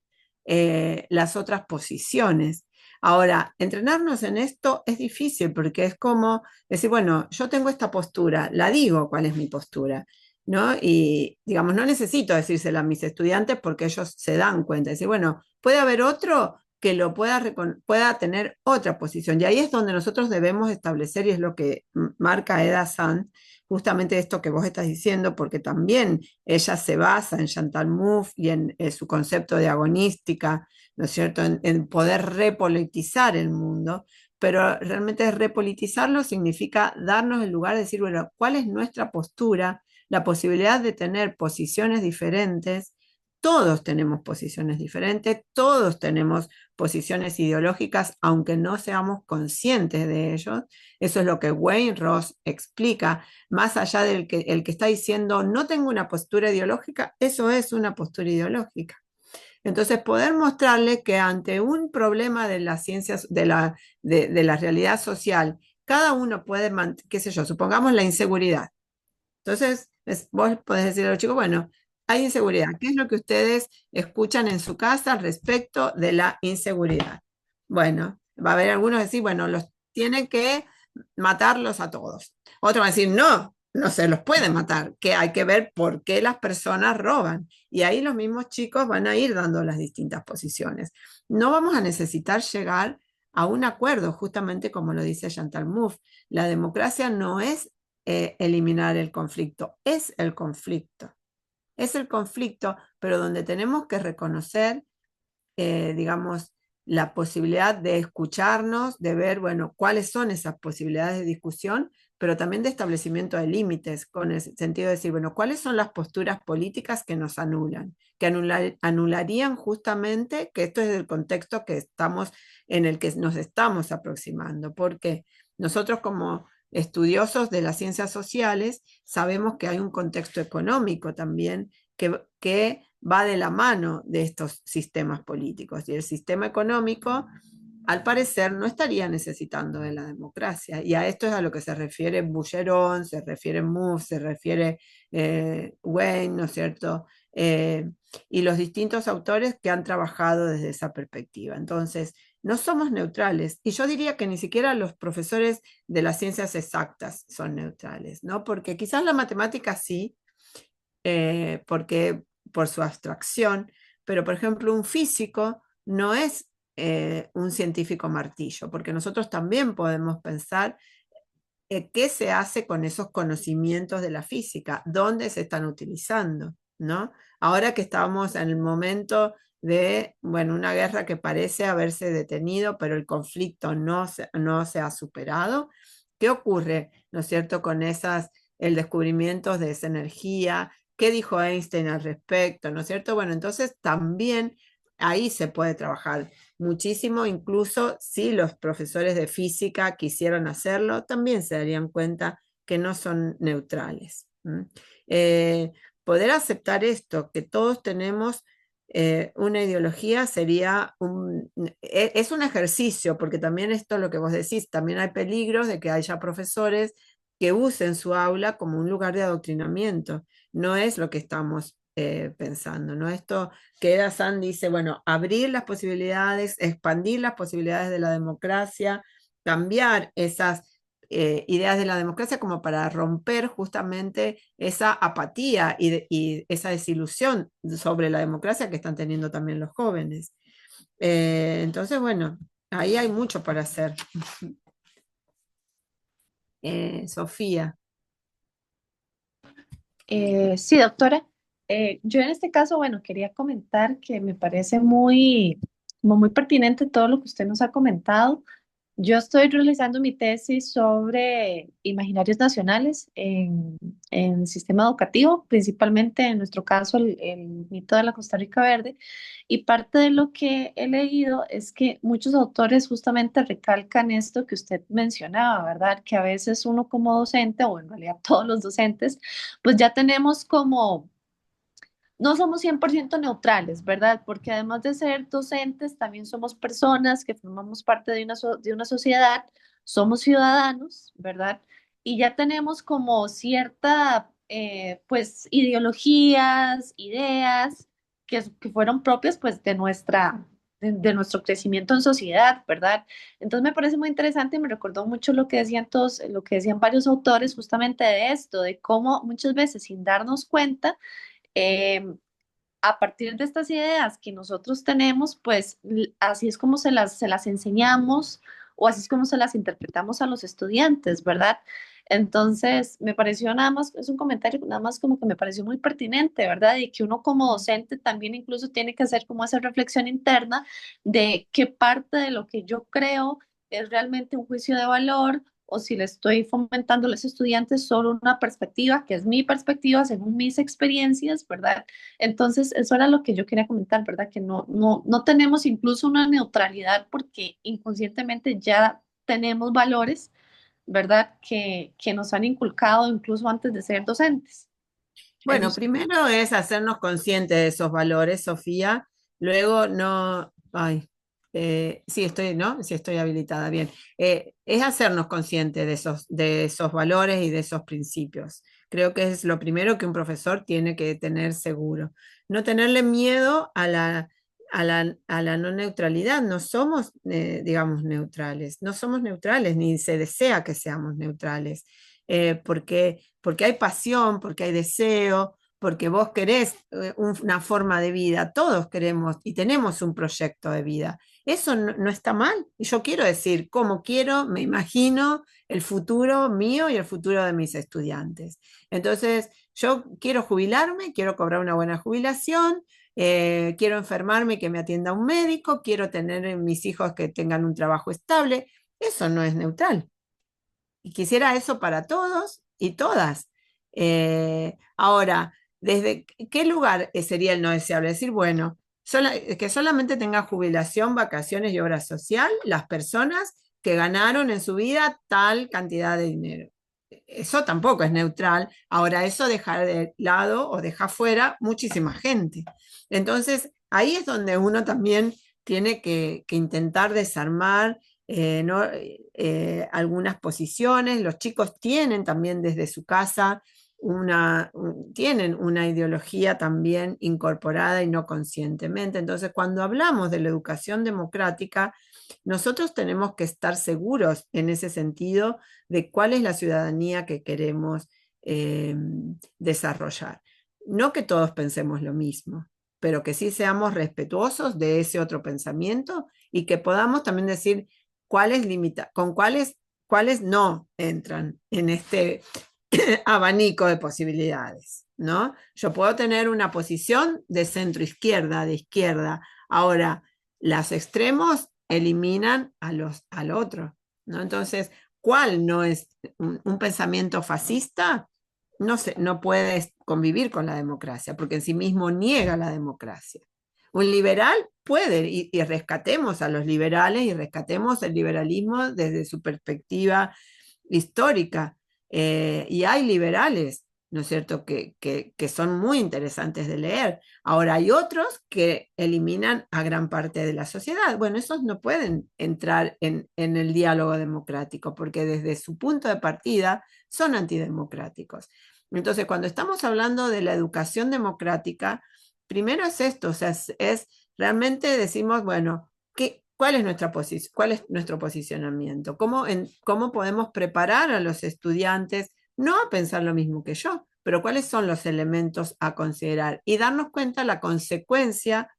las otras posiciones. Ahora, entrenarnos en esto es difícil porque es como decir, bueno, yo tengo esta postura, la digo cuál es mi postura, ¿no? Y digamos, no necesito decírsela a mis estudiantes porque ellos se dan cuenta, decir, bueno, puede haber otro que lo pueda tener otra posición. Y ahí es donde nosotros debemos establecer, y es lo que marca Eda Sand, justamente esto que vos estás diciendo, porque también ella se basa en Chantal Mouffe y en su concepto de agonística, ¿no es cierto?, en poder repolitizar el mundo, pero realmente repolitizarlo significa darnos el lugar de decir, bueno, ¿cuál es nuestra postura? La posibilidad de tener posiciones diferentes. Todos tenemos posiciones diferentes, todos tenemos posiciones ideológicas, aunque no seamos conscientes de ello. Eso es lo que Wayne Ross explica, más allá del que el que está diciendo no tengo una postura ideológica, eso es una postura ideológica. Entonces, poder mostrarle que ante un problema de las ciencias, de la realidad social, cada uno puede, qué sé yo, supongamos la inseguridad. Entonces, vos podés decirle a los chicos, bueno, hay inseguridad. ¿Qué es lo que ustedes escuchan en su casa respecto de la inseguridad? Bueno, va a haber algunos que decir, bueno, los tienen que matarlos a todos. Otros van a decir, no, no se los puede matar, que hay que ver por qué las personas roban. Y ahí los mismos chicos van a ir dando las distintas posiciones. No vamos a necesitar llegar a un acuerdo, justamente como lo dice Chantal Mouffe. La democracia no es eliminar el conflicto, es el conflicto. Es el conflicto, pero donde tenemos que reconocer, digamos, la posibilidad de escucharnos, de ver, bueno, cuáles son esas posibilidades de discusión, pero también de establecimiento de límites, con el sentido de decir, bueno, cuáles son las posturas políticas que nos anulan, que anularían justamente, que esto es el contexto que estamos, en el que nos estamos aproximando, porque nosotros como estudiosos de las ciencias sociales sabemos que hay un contexto económico también que va de la mano de estos sistemas políticos. Y el sistema económico, al parecer, no estaría necesitando de la democracia. Y a esto es a lo que se refiere Boucheron, se refiere Mouffe, se refiere Wayne, ¿no es cierto? Y los distintos autores que han trabajado desde esa perspectiva. Entonces, no somos neutrales. Y yo diría que ni siquiera los profesores de las ciencias exactas son neutrales, ¿no? Porque quizás la matemática sí, porque por su abstracción, pero por ejemplo un físico no es un científico martillo, porque nosotros también podemos pensar qué se hace con esos conocimientos de la física, dónde se están utilizando, ¿no? Ahora que estamos en el momento de, bueno, una guerra que parece haberse detenido, pero el conflicto no se ha superado, ¿qué ocurre, no es cierto, con el descubrimiento de esa energía? ¿Qué dijo Einstein al respecto? ¿No es cierto? Bueno, entonces también ahí se puede trabajar muchísimo, incluso si los profesores de física quisieran hacerlo, también se darían cuenta que no son neutrales. Eh, Poder aceptar esto, que todos tenemos una ideología, es un ejercicio, porque también esto es lo que vos decís, también hay peligros de que haya profesores que usen su aula como un lugar de adoctrinamiento. No es lo que estamos pensando, ¿no? Esto que Eda Sand dice, bueno, abrir las posibilidades, expandir las posibilidades de la democracia, cambiar esas ideas de la democracia como para romper justamente esa apatía y esa desilusión sobre la democracia que están teniendo también los jóvenes. Entonces, bueno, ahí hay mucho para hacer. Sofía. Sí, doctora. Yo en este caso, bueno, quería comentar que me parece como muy pertinente todo lo que usted nos ha comentado. Yo estoy realizando mi tesis sobre imaginarios nacionales en sistema educativo, principalmente en nuestro caso el mito de la Costa Rica Verde. Y parte de lo que he leído es que muchos autores justamente recalcan esto que usted mencionaba, ¿verdad? Que a veces uno como docente, o en realidad todos los docentes, pues ya tenemos como no somos 100% neutrales, ¿verdad? Porque además de ser docentes, también somos personas que formamos parte de de una sociedad, somos ciudadanos, ¿verdad? Y ya tenemos como cierta, pues, ideologías, ideas que fueron propias pues de nuestro crecimiento en sociedad, ¿verdad? Entonces me parece muy interesante y me recordó mucho lo que decían todos, lo que decían varios autores justamente de esto, de cómo muchas veces sin darnos cuenta, eh, a partir de estas ideas que nosotros tenemos, pues así es como se las enseñamos o así es como se las interpretamos a los estudiantes, ¿verdad? Entonces, me pareció nada más, es un comentario nada más como que me pareció muy pertinente, ¿verdad? Y que uno como docente también incluso tiene que hacer como esa reflexión interna de qué parte de lo que yo creo es realmente un juicio de valor o si le estoy fomentando a los estudiantes solo una perspectiva, que es mi perspectiva según mis experiencias, ¿verdad? Entonces, eso era lo que yo quería comentar, ¿verdad? Que no tenemos incluso una neutralidad porque inconscientemente ya tenemos valores, ¿verdad? Que nos han inculcado incluso antes de ser docentes. Eso Bueno, es. primero es hacernos conscientes de esos valores, Sofía. Luego no, ay, sí estoy, ¿no? Sí estoy habilitada, bien. Es hacernos conscientes de esos valores y de esos principios. Creo que es lo primero que un profesor tiene que tener seguro. No tenerle miedo a la no neutralidad. No somos, digamos, neutrales. No somos neutrales, ni se desea que seamos neutrales. Porque hay pasión, porque hay deseo, porque vos querés una forma de vida, todos queremos y tenemos un proyecto de vida. Eso no está mal. Y yo quiero decir, cómo quiero, me imagino el futuro mío y el futuro de mis estudiantes. Entonces, yo quiero jubilarme, quiero cobrar una buena jubilación, quiero enfermarme y que me atienda un médico, quiero tener mis hijos que tengan un trabajo estable. Eso no es neutral. Y quisiera eso para todos y todas. Ahora, ¿desde qué lugar sería el no deseable? Decir, bueno, que solamente tengan jubilación, vacaciones y obra social las personas que ganaron en su vida tal cantidad de dinero. Eso tampoco es neutral. Ahora, eso deja de lado o deja fuera muchísima gente. Entonces, ahí es donde uno también tiene que intentar desarmar, ¿no? Algunas posiciones. Los chicos tienen también desde su casa tienen una ideología también incorporada y no conscientemente. Entonces, cuando hablamos de la educación democrática, nosotros tenemos que estar seguros en ese sentido de cuál es la ciudadanía que queremos eh, desarrollar. No que todos pensemos lo mismo, pero que sí seamos respetuosos de ese otro pensamiento y que podamos también decir cuáles no entran en este abanico de posibilidades, ¿no? Yo puedo tener una posición de centro izquierda, de izquierda. Ahora, los extremos eliminan al otro, ¿no? Entonces, ¿cuál no es un pensamiento fascista? No sé, no puede convivir con la democracia, porque en sí mismo niega la democracia. Un liberal puede, y rescatemos a los liberales y rescatemos el liberalismo desde su perspectiva histórica. Y hay liberales, ¿no es cierto?, que son muy interesantes de leer. Ahora hay otros que eliminan a gran parte de la sociedad. Bueno, esos no pueden entrar en el diálogo democrático porque desde su punto de partida son antidemocráticos. Entonces, cuando estamos hablando de la educación democrática, primero es esto, o sea, realmente decimos, bueno, ¿cuál es cuál es nuestro posicionamiento? ¿Cómo podemos preparar a los estudiantes no a pensar lo mismo que yo, pero cuáles son los elementos a considerar y darnos cuenta la consecuencia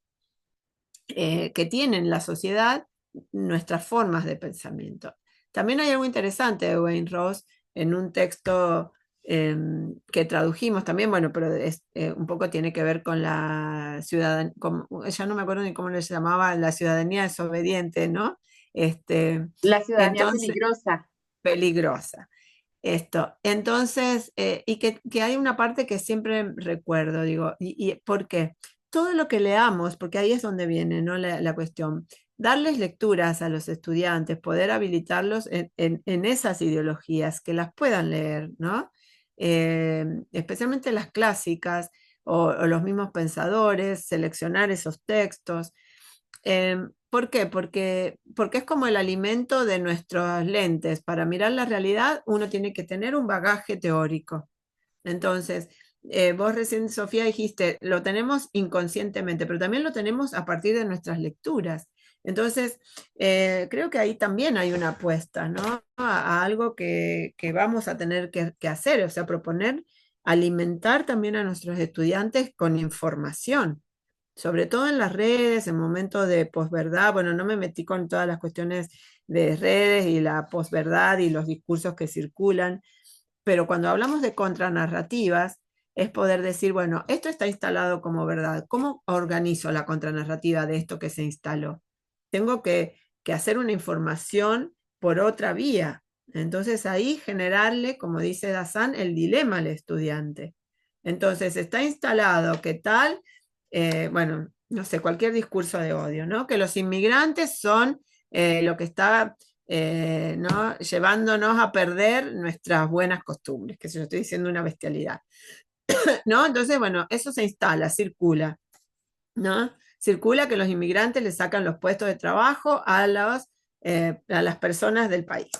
que tienen la sociedad nuestras formas de pensamiento? También hay algo interesante de Wayne Ross en un texto que tradujimos también, bueno, pero un poco tiene que ver con la ciudadanía, ya no me acuerdo ni cómo le llamaba, la ciudadanía desobediente, ¿no? Este, La ciudadanía entonces, peligrosa. peligrosa. Esto. Entonces, y que hay una parte que siempre recuerdo, digo, ¿y por qué? Todo lo que leamos, porque ahí es donde viene, ¿no? La cuestión, darles lecturas a los estudiantes, poder habilitarlos en esas ideologías, que las puedan leer, ¿no? Especialmente las clásicas o los mismos pensadores, seleccionar esos textos. ¿Por qué? Porque es como el alimento de nuestros lentes. Para mirar la realidad, uno tiene que tener un bagaje teórico. Entonces, vos recién, Sofía, dijiste, lo tenemos inconscientemente, pero también lo tenemos a partir de nuestras lecturas. Entonces, creo que ahí también hay una apuesta, ¿no? A algo que vamos a tener que hacer, o sea, proponer alimentar también a nuestros estudiantes con información, sobre todo en las redes, en momentos de posverdad. Bueno, no me metí con todas las cuestiones de redes y la posverdad y los discursos que circulan, pero cuando hablamos de contranarrativas, es poder decir, bueno, esto está instalado como verdad. ¿Cómo organizo la contranarrativa de esto que se instaló? Tengo que hacer una información por otra vía. Entonces ahí generarle, como dice Dazán, el dilema al estudiante. Entonces está instalado que tal, bueno, no sé, cualquier discurso de odio, ¿no? Que los inmigrantes son lo que está ¿no? llevándonos a perder nuestras buenas costumbres, que se lo estoy diciendo una bestialidad, ¿no? Entonces, bueno, eso se instala, circula, ¿no? Circula que los inmigrantes le sacan los puestos de trabajo a las personas del país.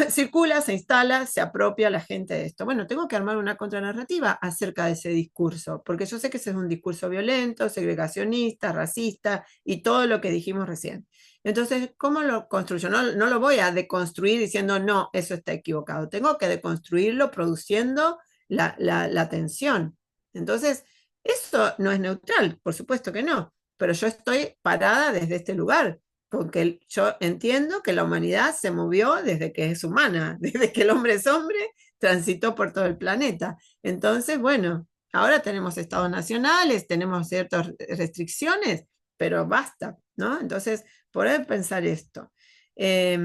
Circula, se instala, se apropia la gente de esto. Bueno, tengo que armar una contranarrativa acerca de ese discurso, porque yo sé que ese es un discurso violento, segregacionista, racista y todo lo que dijimos recién. Entonces, ¿cómo lo construyo? No lo voy a deconstruir diciendo, no, eso está equivocado. Tengo que deconstruirlo produciendo la tensión. Entonces, eso no es neutral, por supuesto que no, pero yo estoy parada desde este lugar porque yo entiendo que la humanidad se movió desde que es humana, desde que el hombre es hombre, transitó por todo el planeta. Entonces, bueno, ahora tenemos estados nacionales, tenemos ciertas restricciones, pero basta, ¿no? Entonces, poder pensar esto. Eh,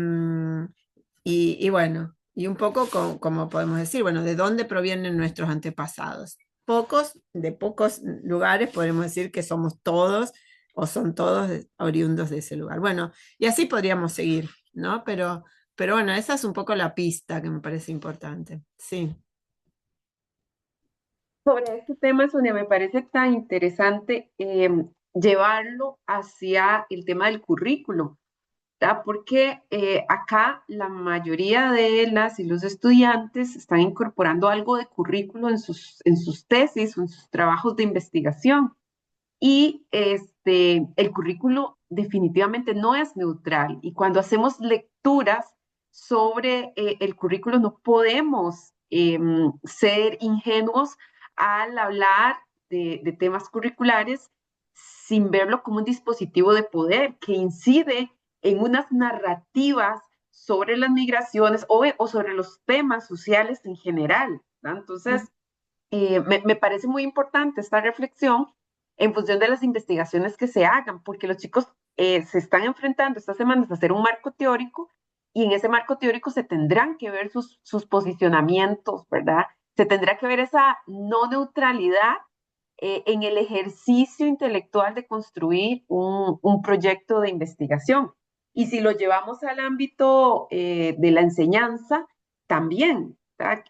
y bueno, y un poco como podemos decir, bueno, ¿de dónde provienen nuestros antepasados? De pocos lugares podemos decir que somos todos o son todos oriundos de ese lugar. Bueno, y así podríamos seguir, ¿no? Pero bueno, esa es un poco la pista que me parece importante. Sí. Sobre este tema, Sonia, me parece tan interesante llevarlo hacia el tema del currículo, ¿verdad? Porque acá la mayoría de las y los estudiantes están incorporando algo de currículo en sus tesis o en sus trabajos de investigación. Y el currículo definitivamente no es neutral. Y cuando hacemos lecturas sobre el currículo, no podemos ser ingenuos al hablar de temas curriculares sin verlo como un dispositivo de poder que incide en unas narrativas sobre las migraciones o sobre los temas sociales en general, ¿verdad? Entonces, me parece muy importante esta reflexión en función de las investigaciones que se hagan, porque los chicos se están enfrentando estas semanas a hacer un marco teórico y en ese marco teórico se tendrán que ver sus posicionamientos, ¿verdad? Se tendrá que ver esa no neutralidad en el ejercicio intelectual de construir un proyecto de investigación. Y si lo llevamos al ámbito de la enseñanza, también, ¿verdad?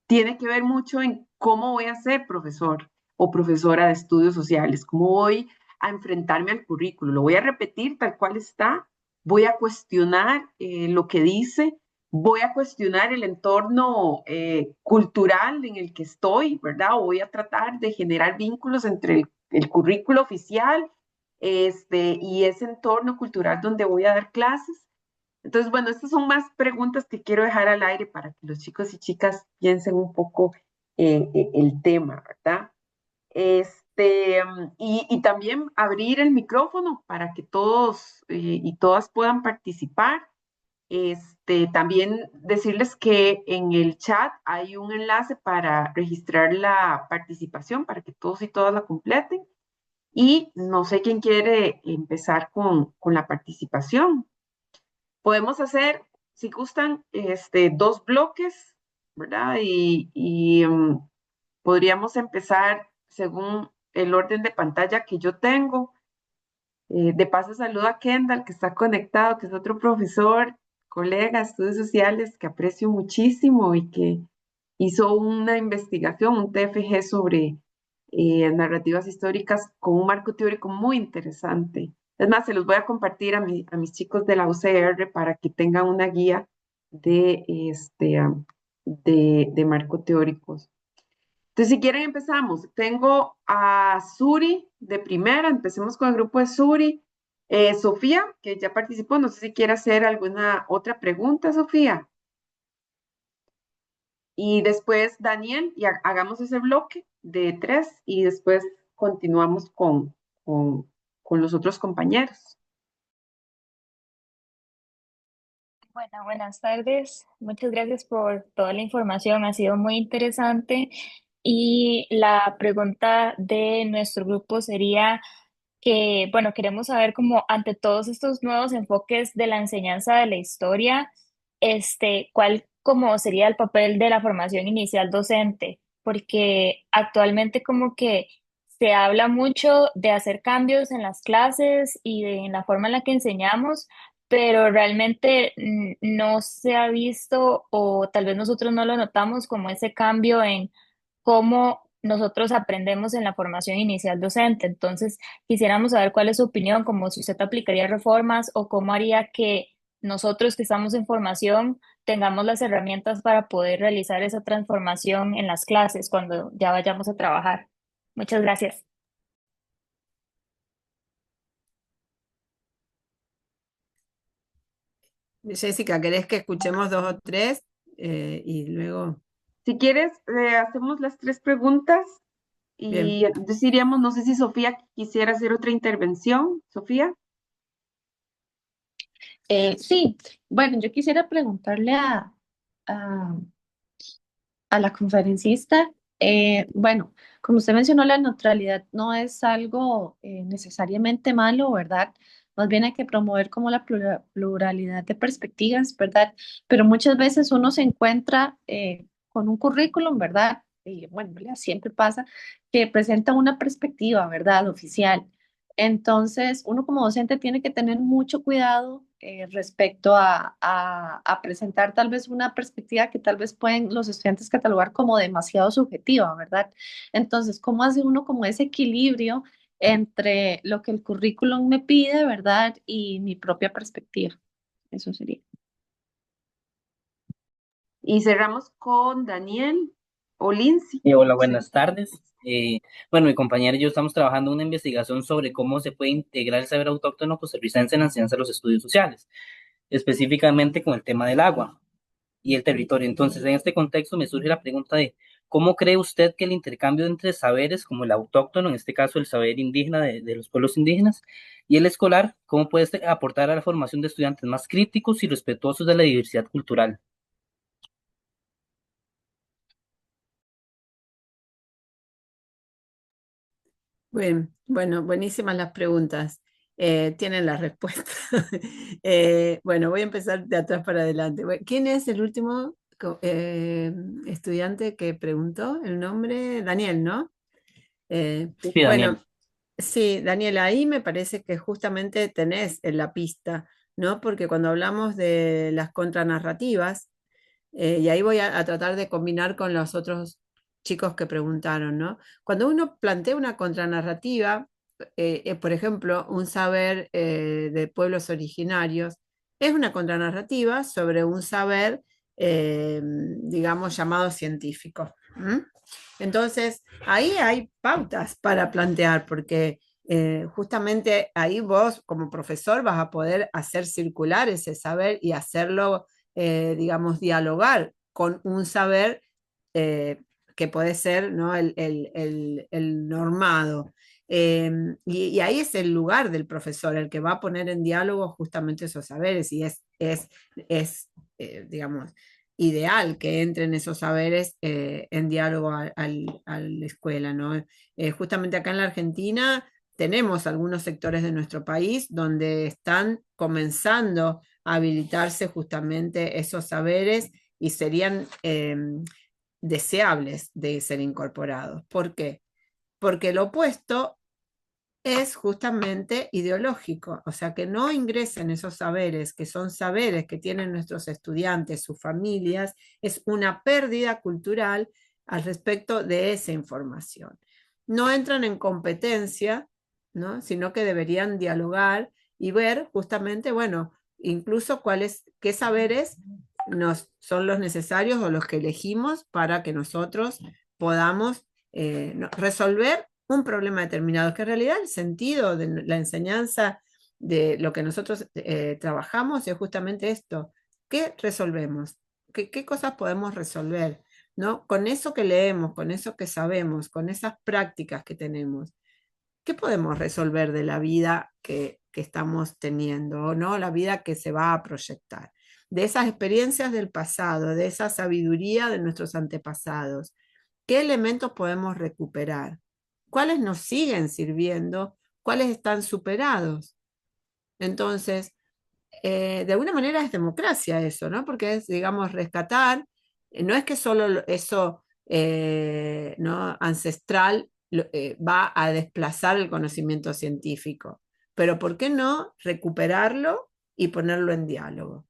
Tiene que ver mucho en cómo voy a ser profesor o profesora de estudios sociales, cómo voy a enfrentarme al currículo. Lo voy a repetir tal cual está, voy a cuestionar lo que dice, voy a cuestionar el entorno cultural en el que estoy, ¿verdad? O voy a tratar de generar vínculos entre el currículo oficial y ese entorno cultural donde voy a dar clases. Entonces, bueno, estas son más preguntas que quiero dejar al aire para que los chicos y chicas piensen un poco el tema, ¿verdad? Y también abrir el micrófono para que todos y todas puedan participar. También decirles que en el chat hay un enlace para registrar la participación para que todos y todas la completen. Y no sé quién quiere empezar con la participación. Podemos hacer, si gustan, dos bloques, ¿verdad? Podríamos empezar según el orden de pantalla que yo tengo. De paso, saludo a Kendall, que está conectado, que es otro profesor, colega de estudios sociales que aprecio muchísimo y que hizo una investigación, un TFG sobre narrativas históricas con un marco teórico muy interesante. Es más, se los voy a compartir a mis chicos de la UCR para que tengan una guía de de marco teóricos. Entonces, si quieren, empezamos. Tengo a Suri de primera, empecemos con el grupo de Suri. Sofía, que ya participó, no sé si quiere hacer alguna otra pregunta, Sofía. Y después Daniel, y hagamos ese bloque de tres y después continuamos con los otros compañeros. Bueno, buenas tardes. Muchas gracias por toda la información. Ha sido muy interesante. Y la pregunta de nuestro grupo sería que, bueno, queremos saber cómo ante todos estos nuevos enfoques de la enseñanza de la historia, ¿cuál como sería el papel de la formación inicial docente? Porque actualmente como que se habla mucho de hacer cambios en las clases y en la forma en la que enseñamos, pero realmente no se ha visto o tal vez nosotros no lo notamos como ese cambio en cómo nosotros aprendemos en la formación inicial docente. Entonces, quisiéramos saber cuál es su opinión, como si usted aplicaría reformas o cómo haría que nosotros que estamos en formación tengamos las herramientas para poder realizar esa transformación en las clases cuando ya vayamos a trabajar. Muchas gracias. Jessica, ¿querés que escuchemos dos o tres? Y luego, Si quieres, hacemos las tres preguntas bien. y deciríamos, no sé si Sofía quisiera hacer otra intervención. Sofía. Sí, bueno, yo quisiera preguntarle a, a la conferencista, bueno, como usted mencionó, la neutralidad no es algo necesariamente malo, ¿verdad? Más bien hay que promover como la pluralidad de perspectivas, ¿verdad? Pero muchas veces uno se encuentra con un currículum, ¿verdad? Y bueno, ¿verdad? Siempre pasa que presenta una perspectiva, ¿verdad? Oficial. Entonces, uno como docente tiene que tener mucho cuidado respecto a presentar tal vez una perspectiva que tal vez pueden los estudiantes catalogar como demasiado subjetiva, ¿verdad? Entonces, ¿cómo hace uno como ese equilibrio entre lo que el currículum me pide, ¿verdad? Y mi propia perspectiva? Eso sería. Y cerramos con Daniel o Lindsay. Hola, Sí. buenas tardes. Bueno, mi compañera y yo estamos trabajando en una investigación sobre cómo se puede integrar el saber autóctono costarricense en la enseñanza de los estudios sociales, específicamente con el tema del agua y el territorio. Entonces, en este contexto me surge la pregunta de ¿cómo cree usted que el intercambio entre saberes, como el autóctono, en este caso el saber indígena de los pueblos indígenas, y el escolar, cómo puede aportar a la formación de estudiantes más críticos y respetuosos de la diversidad cultural? Bueno, buenísimas las preguntas. Tienen la respuesta. Bueno, voy a empezar de atrás para adelante. ¿Quién es el último estudiante que preguntó el nombre? Daniel, ¿no? Sí, Daniel. Bueno, sí, Daniel, ahí me parece que justamente tenés en la pista, ¿no? Porque cuando hablamos de las contranarrativas, y ahí voy a tratar de combinar con los otros chicos que preguntaron, ¿no? Cuando uno plantea una contranarrativa, por ejemplo, un saber de pueblos originarios, es una contranarrativa sobre un saber, digamos, llamado científico. ¿M? Entonces, ahí hay pautas para plantear, porque justamente ahí vos como profesor vas a poder hacer circular ese saber y hacerlo digamos, dialogar con un saber que puede ser, ¿no? el normado. Y ahí es el lugar del profesor, el que va a poner en diálogo justamente esos saberes y es digamos, ideal que entren esos saberes en diálogo a la escuela, ¿no? Justamente acá en la Argentina tenemos algunos sectores de nuestro país donde están comenzando habilitarse justamente esos saberes y serían deseables de ser incorporados. ¿Por qué? Porque lo opuesto es justamente ideológico, o sea, que no ingresen esos saberes, que son saberes que tienen nuestros estudiantes, sus familias, es una pérdida cultural al respecto de esa información. No entran en competencia, ¿no? Sino que deberían dialogar y ver justamente, bueno, incluso qué saberes son los necesarios o los que elegimos para que nosotros podamos resolver un problema determinado, que en realidad el sentido de la enseñanza de lo que nosotros trabajamos es justamente esto. ¿Qué resolvemos? ¿Qué cosas podemos resolver? ¿No? Con eso que leemos, con eso que sabemos, con esas prácticas que tenemos, ¿qué podemos resolver de la vida que estamos teniendo, ¿no? La vida que se va a proyectar? De esas experiencias del pasado, de esa sabiduría de nuestros antepasados. ¿Qué elementos podemos recuperar? ¿Cuáles nos siguen sirviendo? ¿Cuáles están superados? Entonces, de alguna manera es democracia eso, ¿no? Porque es, digamos, rescatar, no es que solo eso ¿no? ancestral va a desplazar el conocimiento científico, pero ¿por qué no recuperarlo y ponerlo en diálogo?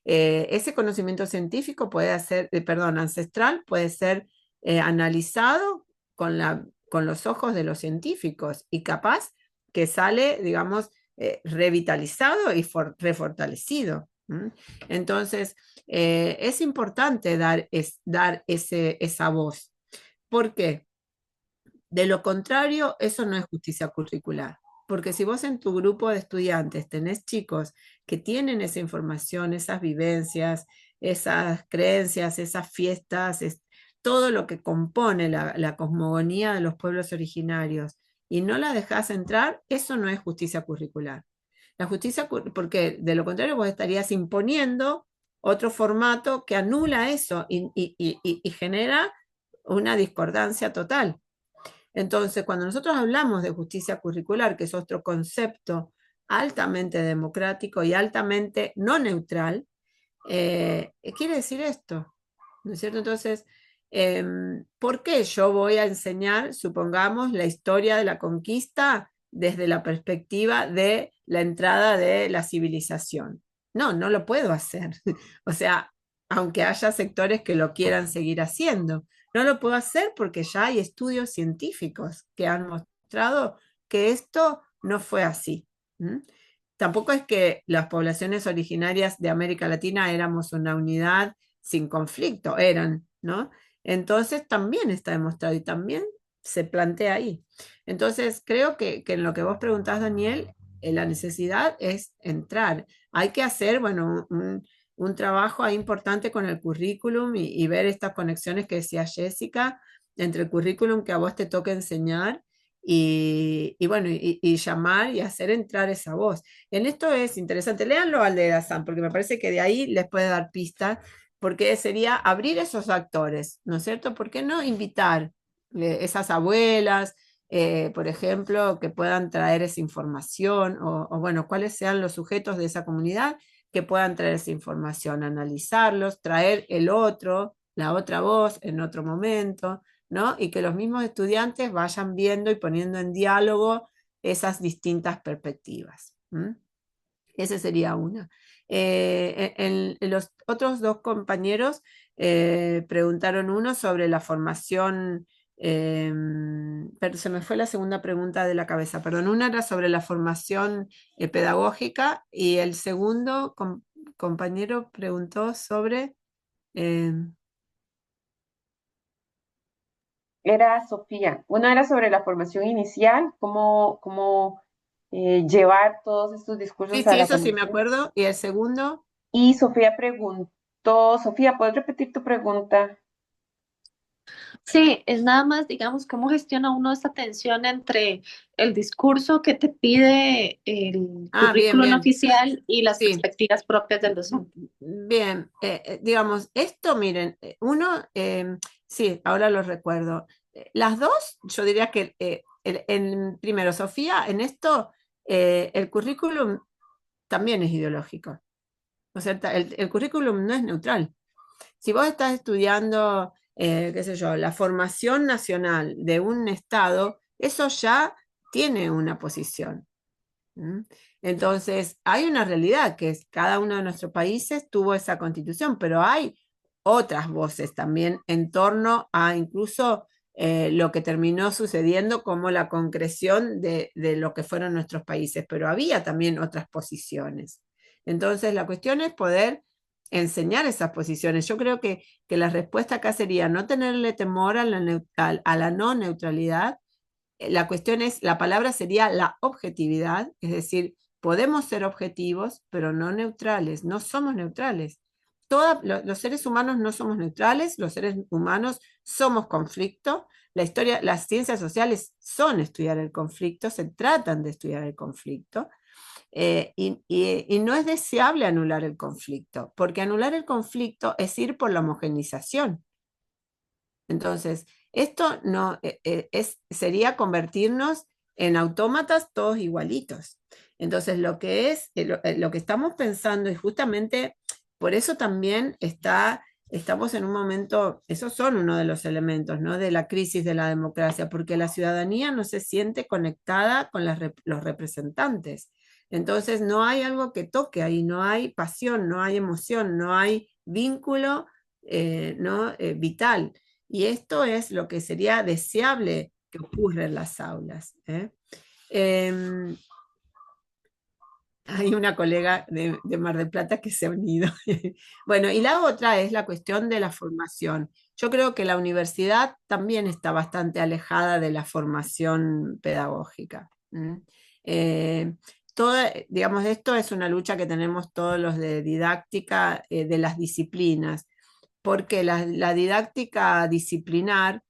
Ese conocimiento científico puede ser, perdón, ancestral puede ser analizado con los ojos de los científicos y capaz que sale, digamos, revitalizado y refortalecido. Entonces, es importante dar esa voz. ¿Por qué? De lo contrario, eso no es justicia curricular. Porque si vos en tu grupo de estudiantes tenés chicos que tienen esa información, esas vivencias, esas creencias, esas fiestas, todo lo que compone la cosmogonía de los pueblos originarios, y no la dejás entrar, eso no es justicia curricular. La justicia, porque de lo contrario vos estarías imponiendo otro formato que anula eso y genera una discordancia total. Entonces, cuando nosotros hablamos de justicia curricular, que es otro concepto altamente democrático y altamente no neutral, quiere decir esto, ¿no es cierto? Entonces, ¿por qué yo voy a enseñar, supongamos, la historia de la conquista desde la perspectiva de la entrada de la civilización? No, no lo puedo hacer. O sea, aunque haya sectores que lo quieran seguir haciendo, no lo puedo hacer porque ya hay estudios científicos que han mostrado que esto no fue así. Tampoco es que las poblaciones originarias de América Latina éramos una unidad sin conflicto, eran, ¿no? Entonces también está demostrado y también se plantea ahí. Entonces creo que en lo que vos preguntás, Daniel, la necesidad es entrar. Hay que hacer, bueno, un trabajo ahí importante con el currículum y ver estas conexiones que decía Jessica entre el currículum que a vos te toca enseñar bueno, y llamar y hacer entrar esa voz. En esto es interesante, léanlo al de Dazan, porque me parece que de ahí les puede dar pistas, porque sería abrir esos actores, ¿no es cierto? ¿Por qué no invitar esas abuelas, por ejemplo, que puedan traer esa información o, bueno, cuáles sean los sujetos de esa comunidad que puedan traer esa información, analizarlos, traer la otra voz en otro momento, ¿no? Y que los mismos estudiantes vayan viendo y poniendo en diálogo esas distintas perspectivas. Esa sería una. Los otros dos compañeros preguntaron uno sobre la formación, pero se me fue la segunda pregunta de la cabeza, perdón, una era sobre la formación pedagógica y el segundo compañero preguntó sobre... Era Sofía. Una era sobre la formación inicial, cómo llevar todos estos sí, discursos a sí, la eso sí me conversación. acuerdo. Y el segundo... Y Sofía preguntó, Sofía, ¿puedes repetir tu pregunta? Sí, es nada más, digamos, cómo gestiona uno esta tensión entre el discurso que te pide el Ah, bien, currículum bien. oficial y las Sí. perspectivas propias del docente. Bien, digamos, esto, miren, sí, ahora lo recuerdo. Las dos, yo diría que, primero, Sofía, en esto, el currículum también es ideológico. O sea, el currículum no es neutral. Si vos estás estudiando, qué sé yo, la formación nacional de un estado, eso ya tiene una posición. Entonces, hay una realidad que es cada uno de nuestros países tuvo esa constitución, pero hay otras voces también en torno a incluso lo que terminó sucediendo como la concreción de lo que fueron nuestros países, pero había también otras posiciones. Entonces, la cuestión es poder enseñar esas posiciones. Yo creo que la respuesta acá sería no tenerle temor a a la no neutralidad. La cuestión es, la palabra sería la objetividad, es decir, podemos ser objetivos, pero no neutrales, no somos neutrales. Los seres humanos no somos neutrales, los seres humanos somos conflicto. La historia, las ciencias sociales son estudiar el conflicto, se tratan de estudiar el conflicto, y no es deseable anular el conflicto, porque anular el conflicto es ir por la homogeneización. Entonces, esto no sería convertirnos en autómatas todos igualitos. Entonces, lo que estamos pensando, y justamente por eso también estamos en un momento, esos son uno de los elementos, ¿no?, de la crisis de la democracia, porque la ciudadanía no se siente conectada con los representantes. Entonces, no hay algo que toque ahí, no hay pasión, no hay emoción, no hay vínculo, ¿no?, vital. Y esto es lo que sería deseable que ocurra en las aulas, ¿eh? Eh, Hay una colega de Mar del Plata que se ha unido. Bueno, y la otra es la cuestión de la formación. Yo creo que la universidad también está bastante alejada de la formación pedagógica. Eh, digamos, esto es una lucha que tenemos todos los de didáctica, de las disciplinas, porque la didáctica disciplinar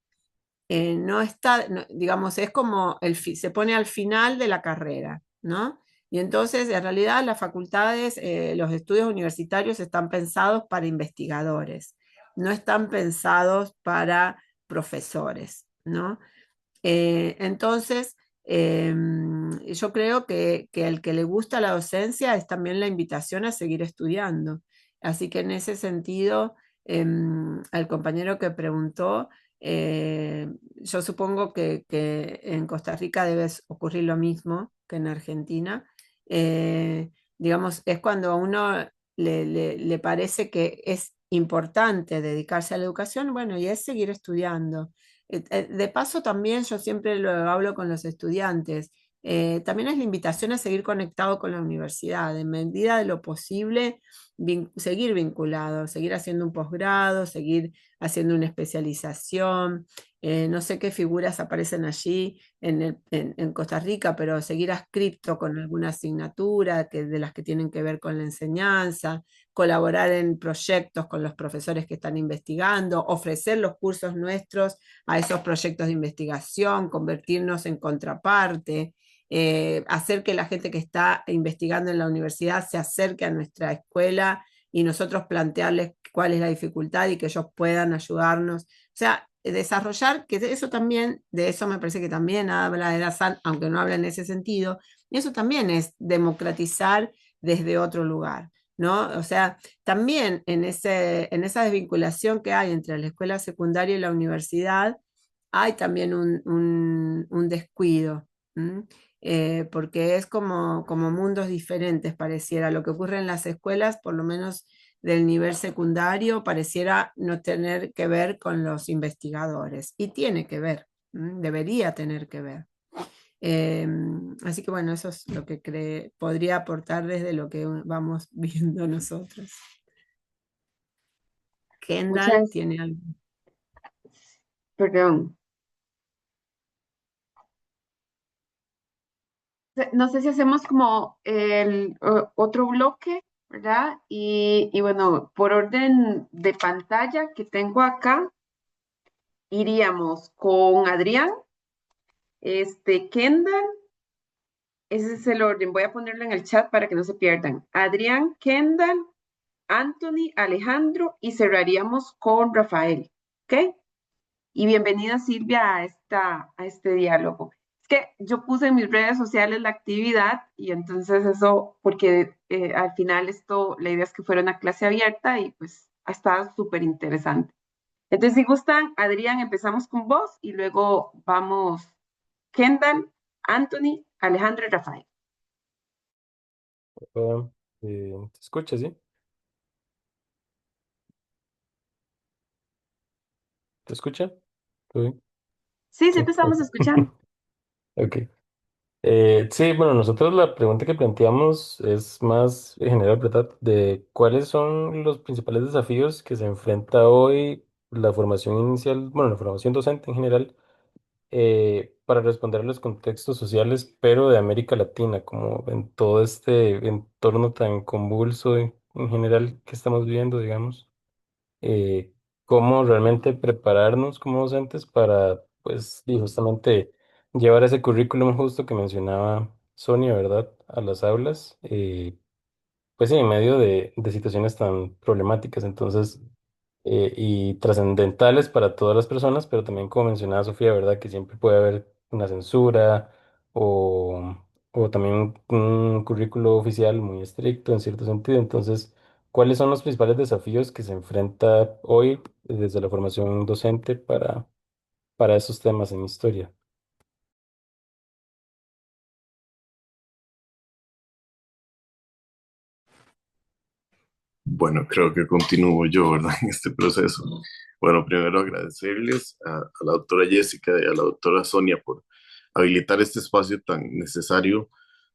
no está, digamos, es como se pone al final de la carrera, ¿no? Y entonces, en realidad, las facultades, los estudios universitarios están pensados para investigadores, no están pensados para profesores, ¿no? Entonces, yo creo que el que le gusta la docencia es también la invitación a seguir estudiando. Así que en ese sentido, al compañero que preguntó, yo supongo que en Costa Rica debe ocurrir lo mismo que en Argentina. Digamos, es cuando a uno le parece que es importante dedicarse a la educación, bueno, y es seguir estudiando. De paso, también yo siempre lo hablo con los estudiantes, también es la invitación a seguir conectado con la universidad, en medida de lo posible, seguir vinculado, seguir haciendo un posgrado, seguir haciendo una especialización. No sé qué figuras aparecen allí en Costa Rica, pero seguir adscripto con alguna asignatura de las que tienen que ver con la enseñanza, colaborar en proyectos con los profesores que están investigando, ofrecer los cursos nuestros a esos proyectos de investigación, convertirnos en contraparte, hacer que la gente que está investigando en la universidad se acerque a nuestra escuela y nosotros plantearles cuál es la dificultad y que ellos puedan ayudarnos. O sea, desarrollar, que eso también, de eso me parece que también habla de Dassan, aunque no habla en ese sentido, y eso también es democratizar desde otro lugar, ¿no? O sea, también en esa desvinculación que hay entre la escuela secundaria y la universidad, hay también un descuido, porque es como mundos diferentes, pareciera. Lo que ocurre en las escuelas, por lo menos del nivel secundario, pareciera no tener que ver con los investigadores, y tiene que ver, debería tener que ver. Así que bueno, eso es lo que podría aportar desde lo que vamos viendo nosotros. Kendall Muchas, tiene algo. perdón. No sé si hacemos como el otro bloque, ¿verdad? Y bueno, por orden de pantalla que tengo acá, iríamos con Adrián, Kendall, ese es el orden, voy a ponerlo en el chat para que no se pierdan. Adrián, Kendall, Anthony, Alejandro y cerraríamos con Rafael, ¿ok? Y bienvenida Silvia a este diálogo. Es que yo puse en mis redes sociales la actividad y entonces eso, porque al final la idea es que fuera una clase abierta y pues ha estado súper interesante. Entonces, si gustan, Adrián, empezamos con vos y luego vamos Kendall, Anthony, Alejandro y Rafael. Ah, ¿te escuchas, sí? ¿Te escucha? ¿Todo bien? Sí, sí Sí, te estamos ok. escuchando. Ok. Sí, bueno, nosotros la pregunta que planteamos es más en general, ¿verdad? De cuáles son los principales desafíos que se enfrenta hoy la formación inicial, bueno, la formación docente en general, para responder a los contextos sociales, pero de América Latina, como en todo este entorno tan convulso en general que estamos viviendo, digamos. Cómo realmente prepararnos como docentes para, pues, y justamente llevar ese currículum justo que mencionaba Sonia, ¿verdad?, a las aulas, pues sí, en medio de situaciones tan problemáticas, entonces, y trascendentales para todas las personas, pero también como mencionaba Sofía, ¿verdad?, que siempre puede haber una censura o, o también un currículo oficial muy estricto en cierto sentido. Entonces, ¿cuáles son los principales desafíos que se enfrenta hoy desde la formación docente para esos temas en historia? Bueno, creo que continúo yo, ¿verdad? En este proceso. Bueno, primero agradecerles a la doctora Jessica y a la doctora Sonia por habilitar este espacio tan necesario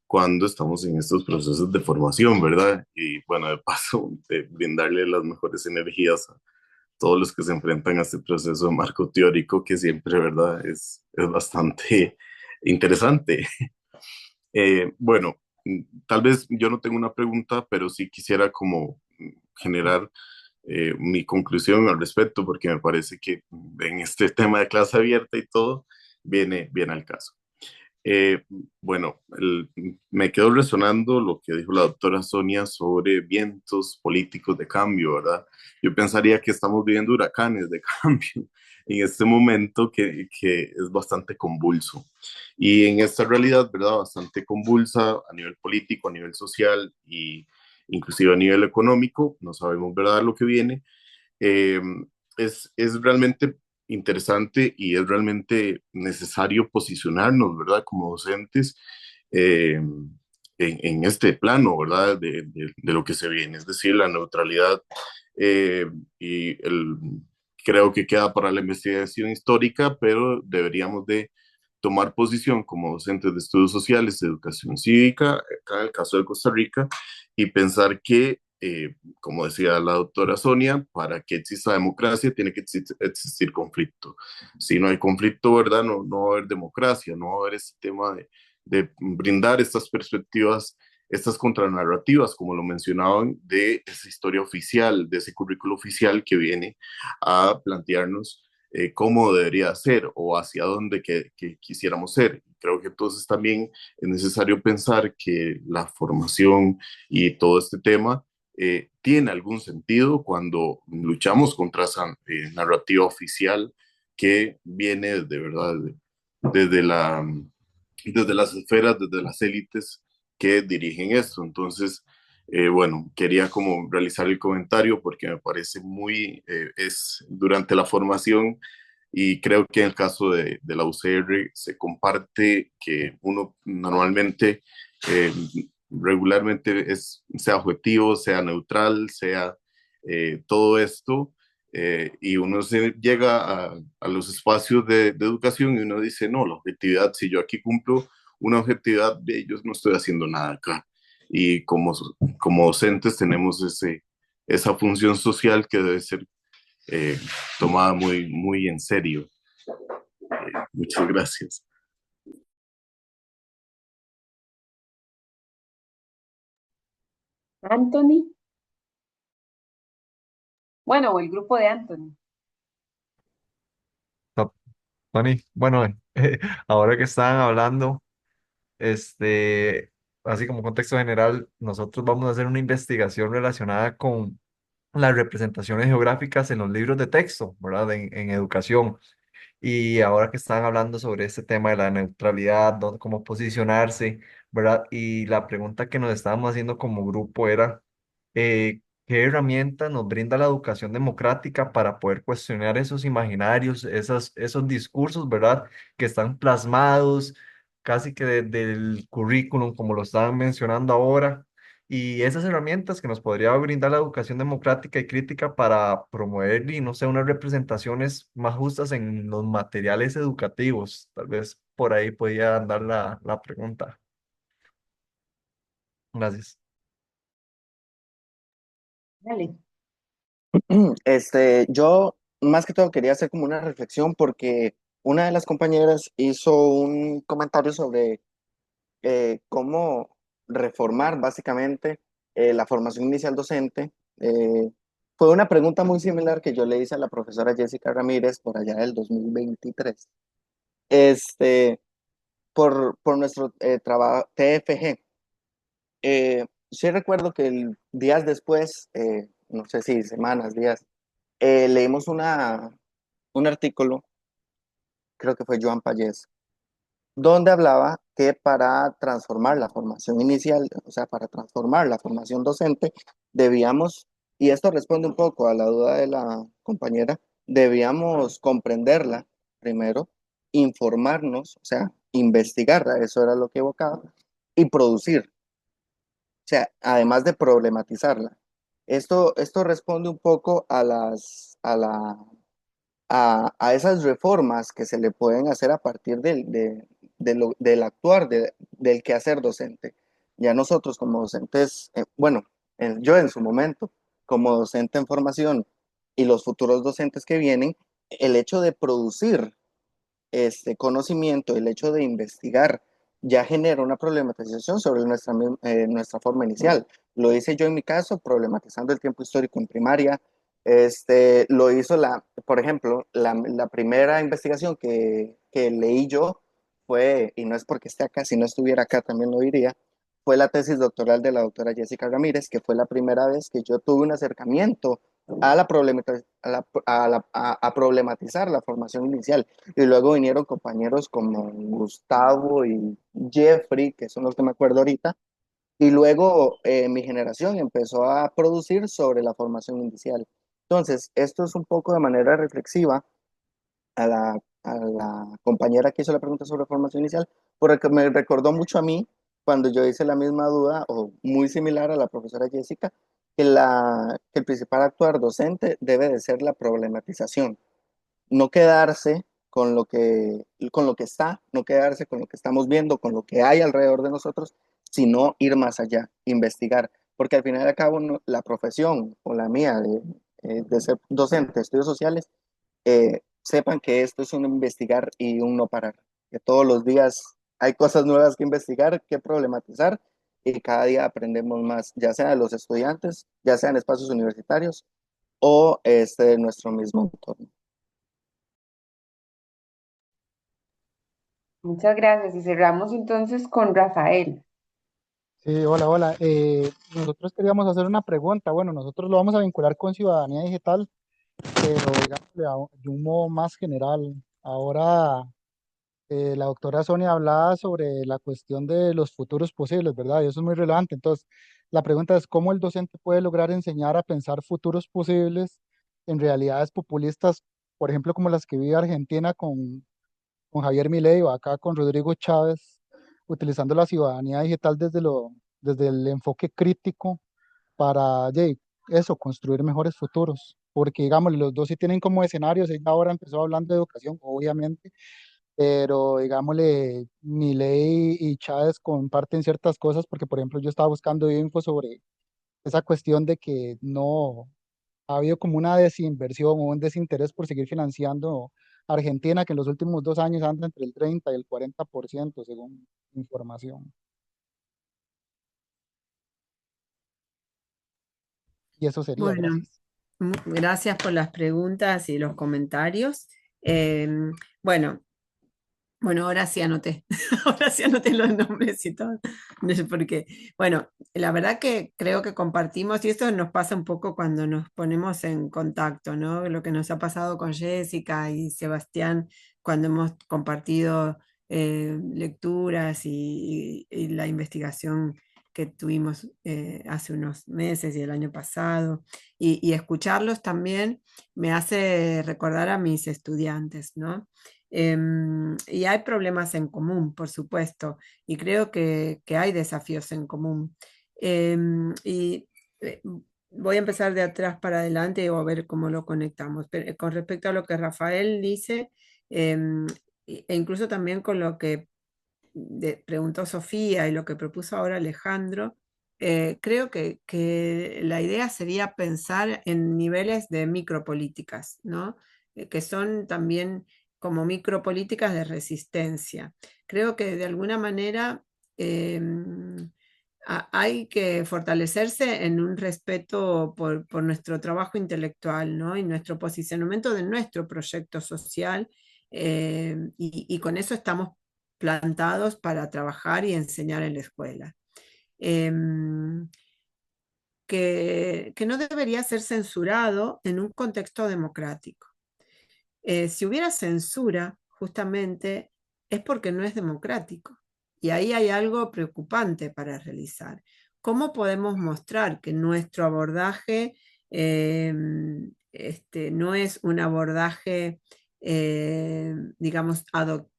cuando estamos en estos procesos de formación, ¿verdad? Y bueno, de paso, de brindarle las mejores energías a todos los que se enfrentan a este proceso de marco teórico que siempre, ¿verdad? Es bastante interesante. Bueno, tal vez yo no tengo una pregunta, pero sí quisiera como generar mi conclusión al respecto, porque me parece que en este tema de clase abierta y todo, viene al caso. Eh, bueno, me quedó resonando lo que dijo la doctora Sonia sobre vientos políticos de cambio, ¿verdad? Yo pensaría que estamos viviendo huracanes de cambio en este momento que es bastante convulso. Y en esta realidad, ¿verdad? Bastante convulsa a nivel político, a nivel social y inclusive a nivel económico, no sabemos, ¿verdad?, lo que viene. eh, es realmente interesante y es realmente necesario posicionarnos, ¿verdad? Como docentes en este plano, ¿verdad? De lo que se viene, es decir, la neutralidad eh, y creo que queda para la investigación histórica, pero deberíamos de tomar posición como docentes de estudios sociales, de educación cívica, acá en el caso de Costa Rica, y pensar que como decía la doctora Sonia, para que exista democracia tiene que existir conflicto. Si no hay conflicto, ¿verdad? No va a haber democracia, no va a haber ese tema de brindar estas perspectivas, estas contranarrativas, como lo mencionaban, de esa historia oficial, de ese currículo oficial que viene a plantearnos cómo debería ser o hacia dónde que quisiéramos ser. Creo que entonces también es necesario pensar que la formación y todo este tema tiene algún sentido cuando luchamos contra esa narrativa oficial que viene de verdad desde desde las esferas, desde las élites que dirigen esto. Entonces, bueno, quería como realizar el comentario porque me parece es durante la formación y creo que en el caso de la UCR se comparte que uno normalmente eh, regularmente sea objetivo, sea neutral, sea todo esto, y uno se llega a los espacios de educación y uno dice, no, la objetividad, si yo aquí cumplo una objetividad de ellos, no estoy haciendo nada acá. Y como docentes tenemos esa función social que debe ser eh, tomada muy en serio. Muchas gracias. Anthony, bueno, o el grupo de Anthony. No, Tony, bueno, ahora que estaban hablando, este, así como contexto general, nosotros vamos a hacer una investigación relacionada con las representaciones geográficas en los libros de texto, ¿verdad? En educación. Y ahora que están hablando sobre este tema de la neutralidad, cómo posicionarse, ¿verdad? Y la pregunta que nos estábamos haciendo como grupo era, ¿qué herramienta nos brinda la educación democrática para poder cuestionar esos imaginarios, esos discursos, ¿verdad? Que están plasmados casi que desde el currículum, como lo estaban mencionando ahora, y esas herramientas que nos podría brindar la educación democrática y crítica para promover, y no sé, unas representaciones más justas en los materiales educativos, tal vez por ahí podía andar la pregunta. Gracias. Dale. Yo más que todo quería hacer como una reflexión porque una de las compañeras hizo un comentario sobre cómo reformar básicamente la formación inicial docente. Eh, Fue una pregunta muy similar que yo le hice a la profesora Jessica Ramírez por allá del 2023, este, por nuestro trabajo TFG. Sí recuerdo que días después, no sé si semanas, días, leímos un artículo, creo que fue Joan Payés, donde hablaba que para transformar la formación inicial, o sea, para transformar la formación docente, debíamos, y esto responde un poco a la duda de la compañera, debíamos comprenderla primero, informarnos, o sea, investigarla, eso era lo que evocaba, y producir, o sea, además de problematizarla. Esto responde un poco a esas reformas que se le pueden hacer a partir del actuar del quehacer docente. Ya nosotros como docentes, bueno, yo en su momento, como docente en formación y los futuros docentes que vienen, el hecho de producir este conocimiento, el hecho de investigar, ya genera una problematización sobre nuestra forma inicial. Lo hice yo en mi caso, problematizando el tiempo histórico en primaria. Lo hizo por ejemplo, la primera investigación que leí yo fue, y no es porque esté acá, si no estuviera acá también lo diría, fue la tesis doctoral de la doctora Jessica Ramírez, que fue la primera vez que yo tuve un acercamiento a problematizar la formación inicial. Y luego vinieron compañeros como Gustavo y Jeffrey, que son los que me acuerdo ahorita, y luego mi generación empezó a producir sobre la formación inicial. Entonces, esto es un poco de manera reflexiva a la compañera que hizo la pregunta sobre formación inicial, porque me recordó mucho a mí cuando yo hice la misma duda, o muy similar a la profesora Jessica, que el principal actuar docente debe de ser la problematización, no quedarse con lo que está, no quedarse con lo que estamos viendo, con lo que hay alrededor de nosotros, sino ir más allá, investigar, porque al final y al cabo la profesión o la mía de ser docente de estudios sociales, sepan que esto es un investigar y un no parar, que todos los días hay cosas nuevas que investigar, que problematizar y cada día aprendemos más, ya sea de los estudiantes, ya sea en espacios universitarios o de nuestro mismo entorno. Muchas gracias. Y cerramos entonces con Rafael. Sí, hola, hola. Nosotros queríamos hacer una pregunta. Bueno, nosotros lo vamos a vincular con ciudadanía digital, pero digamos de un modo más general. Ahora, la doctora Sonia hablaba sobre la cuestión de los futuros posibles, ¿verdad? Y eso es muy relevante. Entonces, la pregunta es cómo el docente puede lograr enseñar a pensar futuros posibles en realidades populistas, por ejemplo, como las que vive Argentina con Javier Milei o acá con Rodrigo Chávez, utilizando la ciudadanía digital desde el enfoque crítico para eso, construir mejores futuros. Porque, digamos, los dos sí tienen como escenarios. Ella ahora empezó hablando de educación, obviamente, pero, digámosle, Milei y Chávez comparten ciertas cosas, porque, por ejemplo, yo estaba buscando info sobre esa cuestión de que no ha habido como una desinversión o un desinterés por seguir financiando a Argentina, que en los últimos 2 años anda entre el 30 y el 40%, según información. Y eso sería, Bueno, gracias. gracias por las preguntas y los comentarios. Em, bueno, Bueno, ahora sí anoté, ahora sí anoté los nombres y todo. No sé por qué. Bueno, la verdad que creo que compartimos, y esto nos pasa un poco cuando nos ponemos en contacto, ¿no? Lo que nos ha pasado con Jessica y Sebastián cuando hemos compartido lecturas y la investigación que tuvimos hace unos meses y el año pasado. Y escucharlos también me hace recordar a mis estudiantes, ¿no? Y hay problemas en común, por supuesto, y creo que hay desafíos en común. Y voy a empezar de atrás para adelante o a ver cómo lo conectamos. Pero, con respecto a lo que Rafael dice, em, e incluso también con lo que preguntó Sofía y lo que propuso ahora Alejandro, creo que la idea sería pensar en niveles de micropolíticas, ¿no? Que son también como micropolíticas de resistencia. Creo que de alguna manera hay que fortalecerse en un respeto por nuestro trabajo intelectual, ¿no? Y nuestro posicionamiento de nuestro proyecto social, y con eso estamos plantados para trabajar y enseñar en la escuela. Em, que no debería ser censurado en un contexto democrático. Si hubiera censura, justamente, es porque no es democrático. Y ahí hay algo preocupante para realizar. ¿Cómo podemos mostrar que nuestro abordaje no es un abordaje, digamos,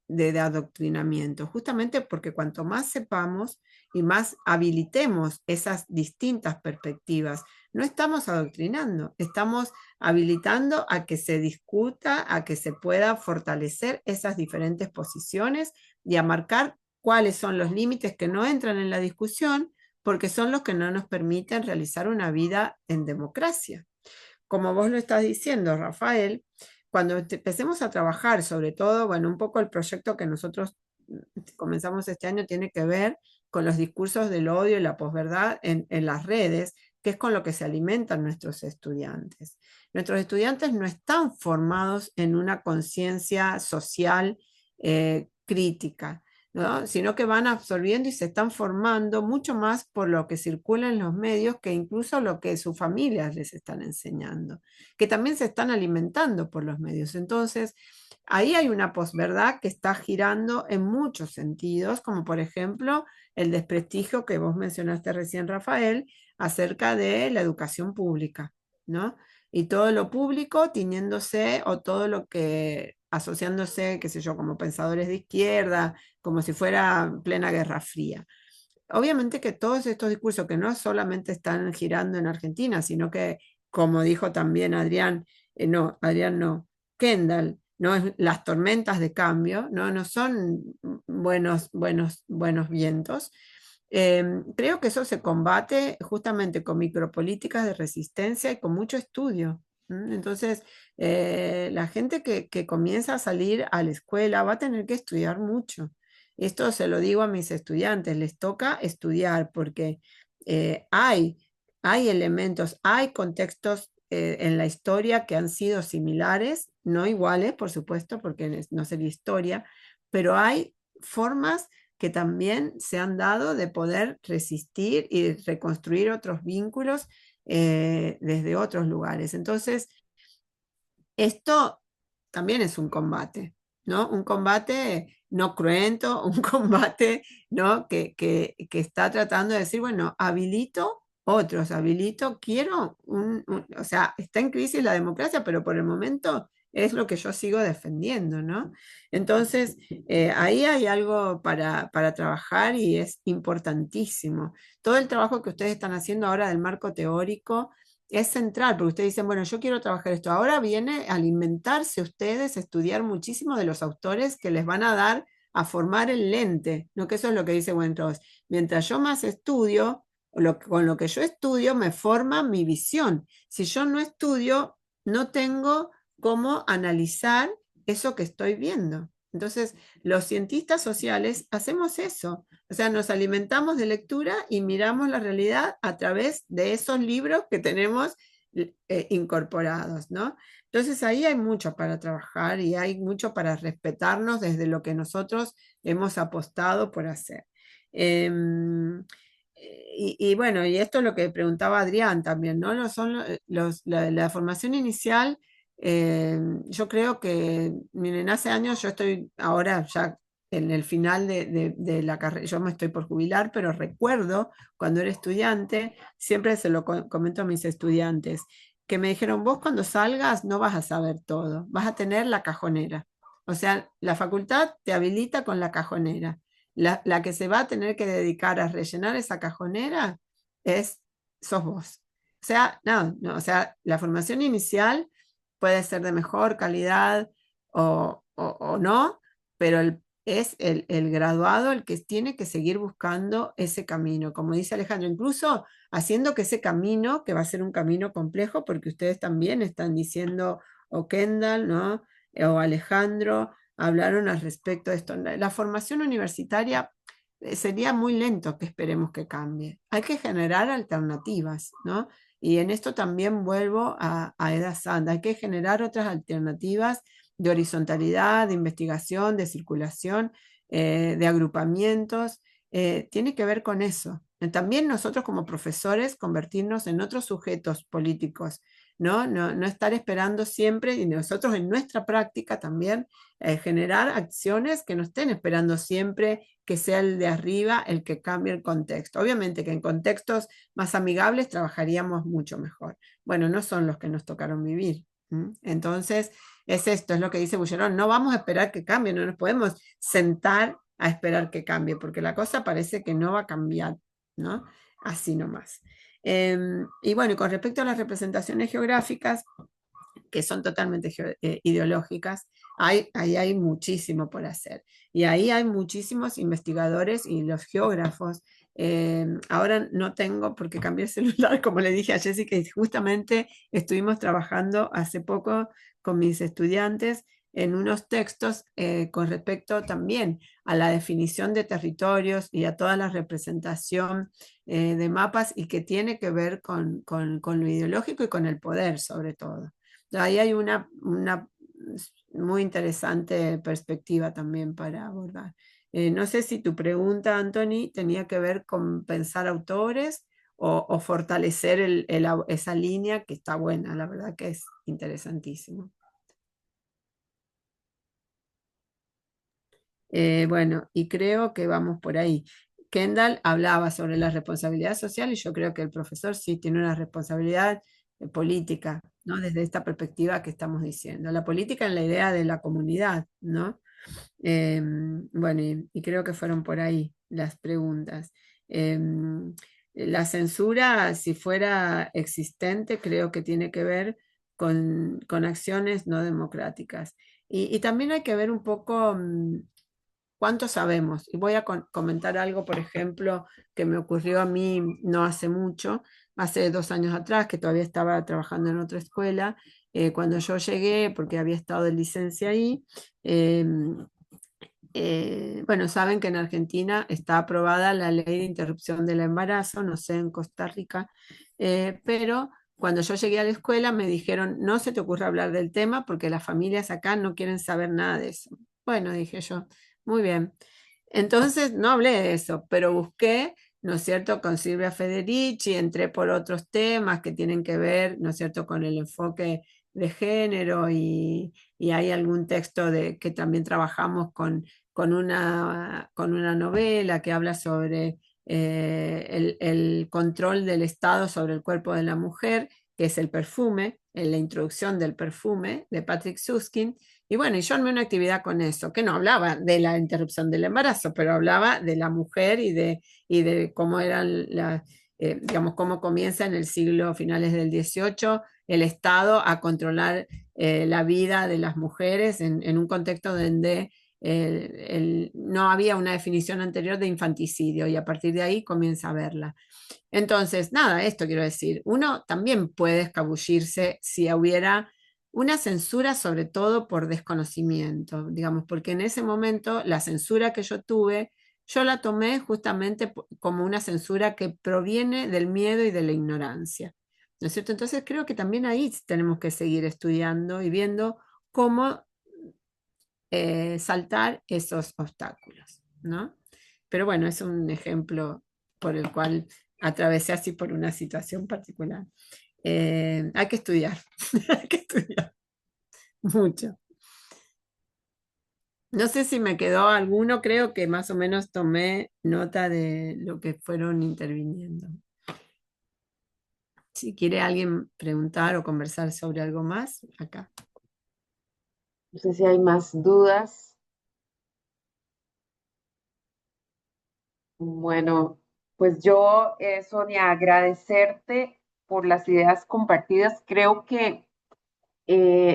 de adoctrinamiento? Justamente porque cuanto más sepamos y más habilitemos esas distintas perspectivas, no estamos adoctrinando, estamos habilitando a que se discuta, a que se pueda fortalecer esas diferentes posiciones y a marcar cuáles son los límites que no entran en la discusión, porque son los que no nos permiten realizar una vida en democracia. Como vos lo estás diciendo, Rafael, cuando empecemos a trabajar, sobre todo, bueno, un poco el proyecto que nosotros comenzamos este año tiene que ver con los discursos del odio y la posverdad en las redes, que es con lo que se alimentan nuestros estudiantes. Nuestros estudiantes no están formados en una conciencia social crítica, ¿no? Sino que van absorbiendo y se están formando mucho más por lo que circula en los medios que incluso lo que sus familias les están enseñando, que también se están alimentando por los medios. Entonces, ahí hay una posverdad que está girando en muchos sentidos, como por ejemplo el desprestigio que vos mencionaste recién, Rafael, acerca de la educación pública, ¿no? Y todo lo público tiñéndose o todo lo que asociándose, qué sé yo, como pensadores de izquierda, como si fuera plena Guerra Fría. Obviamente que todos estos discursos que no solamente están girando en Argentina, sino que, como dijo también Adrián, Adrián no, Kendall, no es las tormentas de cambio, no son buenos vientos. Creo que eso se combate justamente con micropolíticas de resistencia y con mucho estudio. Entonces, la gente que comienza a salir a la escuela va a tener que estudiar mucho. Esto se lo digo a mis estudiantes, les toca estudiar porque hay elementos, hay contextos en la historia que han sido similares, no iguales, por supuesto, porque no sería historia, pero hay formas que también se han dado de poder resistir y reconstruir otros vínculos desde otros lugares. Entonces, esto también es un combate, ¿no? Un combate no cruento, un combate, ¿no? que está tratando de decir, bueno, habilito otros, quiero o sea, está en crisis la democracia, pero por el momento es lo que yo sigo defendiendo, ¿no? Entonces, ahí hay algo para trabajar y es importantísimo. Todo el trabajo que ustedes están haciendo ahora del marco teórico es central, porque ustedes dicen, bueno, yo quiero trabajar esto. Ahora viene a alimentarse ustedes, estudiar muchísimo de los autores que les van a dar a formar el lente, ¿no? Que eso es lo que dice Wentrous. Mientras yo más estudio, con lo que yo estudio me forma mi visión. Si yo no estudio, no tengo cómo analizar eso que estoy viendo. Entonces, los cientistas sociales hacemos eso. O sea, nos alimentamos de lectura y miramos la realidad a través de esos libros que tenemos incorporados, ¿no? Entonces ahí hay mucho para trabajar y hay mucho para respetarnos desde lo que nosotros hemos apostado por hacer. Y bueno, y esto es lo que preguntaba Adrián también, ¿no? La formación inicial, yo creo que, miren, hace años yo estoy ahora ya en el final de la carrera, yo me estoy por jubilar, pero recuerdo cuando era estudiante, siempre se lo comento a mis estudiantes, que me dijeron, vos cuando salgas no vas a saber todo, vas a tener la cajonera. O sea, la facultad te habilita con la cajonera. La que se va a tener que dedicar a rellenar esa cajonera sos vos. O sea, no, o sea, la formación inicial puede ser de mejor calidad o no, pero es el graduado el que tiene que seguir buscando ese camino, como dice Alejandro, incluso haciendo que ese camino, que va a ser un camino complejo, porque ustedes también están diciendo, o Kendall, ¿no? O Alejandro, hablaron al respecto de esto. La formación universitaria sería muy lento que esperemos que cambie. Hay que generar alternativas, ¿no? Y en esto también vuelvo a Eda Sand. Hay que generar otras alternativas de horizontalidad, de investigación, de circulación, de agrupamientos. Tiene que ver con eso. También nosotros como profesores convertirnos en otros sujetos políticos, ¿no? No estar esperando siempre, y nosotros en nuestra práctica también, generar acciones que no estén esperando siempre que sea el de arriba el que cambie el contexto. Obviamente que en contextos más amigables trabajaríamos mucho mejor. Bueno, no son los que nos tocaron vivir. Entonces, es esto, es lo que dice Boucheron, no vamos a esperar que cambie, no nos podemos sentar a esperar que cambie, porque la cosa parece que no va a cambiar, ¿no? Así nomás. Y bueno, y con respecto a las representaciones geográficas, que son totalmente ideológicas, ahí hay muchísimo por hacer. Y ahí hay muchísimos investigadores y los geógrafos. Ahora no tengo porque cambié el celular, como le dije a Jessica, y justamente estuvimos trabajando hace poco con mis estudiantes en unos textos con respecto también a la definición de territorios y a toda la representación de mapas y que tiene que ver con lo ideológico y con el poder sobre todo. Ahí hay una muy interesante perspectiva también para abordar. No sé si tu pregunta, Anthony, tenía que ver con pensar autores o fortalecer esa línea que está buena, la verdad que es interesantísimo. Bueno, y creo que vamos por ahí. Kendall hablaba sobre la responsabilidad social y yo creo que el profesor sí tiene una responsabilidad política, ¿no? Desde esta perspectiva que estamos diciendo. La política en la idea de la comunidad, ¿no? Bueno, y creo que fueron por ahí las preguntas. La censura, si fuera existente, creo que tiene que ver con acciones no democráticas. Y también hay que ver un poco cuánto sabemos. Y voy a comentar algo, por ejemplo, que me ocurrió a mí no hace mucho, hace 2 años atrás, que todavía estaba trabajando en otra escuela. Cuando yo llegué, porque había estado de licencia ahí, bueno, saben que en Argentina está aprobada la ley de interrupción del embarazo, no sé en Costa Rica, pero cuando yo llegué a la escuela me dijeron, no se te ocurra hablar del tema porque las familias acá no quieren saber nada de eso. Bueno, dije yo, muy bien. Entonces no hablé de eso, pero busqué, ¿no es cierto?, con Silvia Federici, entré por otros temas que tienen que ver, ¿no es cierto?, con el enfoque de género y hay algún texto que también trabajamos con una novela que habla sobre el control del Estado sobre el cuerpo de la mujer, que es el perfume, en la introducción del perfume de Patrick Susskind. Y bueno, y yo armé una actividad con eso, que no hablaba de la interrupción del embarazo, pero hablaba de la mujer y de cómo eran digamos, cómo comienza en el siglo finales del XVIII el Estado a controlar la vida de las mujeres en un contexto donde no había una definición anterior de infanticidio y a partir de ahí comienza a verla. Entonces, nada, esto quiero decir, uno también puede escabullirse si hubiera una censura, sobre todo por desconocimiento, digamos, porque en ese momento la censura que yo tuve, yo la tomé justamente como una censura que proviene del miedo y de la ignorancia, ¿no es cierto? Entonces creo que también ahí tenemos que seguir estudiando y viendo cómo saltar esos obstáculos, ¿no? Pero bueno, es un ejemplo por el cual atravesé así por una situación particular. Hay que estudiar, hay que estudiar mucho. No sé si me quedó alguno, creo que más o menos tomé nota de lo que fueron interviniendo. Si quiere alguien preguntar o conversar sobre algo más, acá. No sé si hay más dudas. Bueno, pues yo, Sonia, agradecerte por las ideas compartidas. Creo que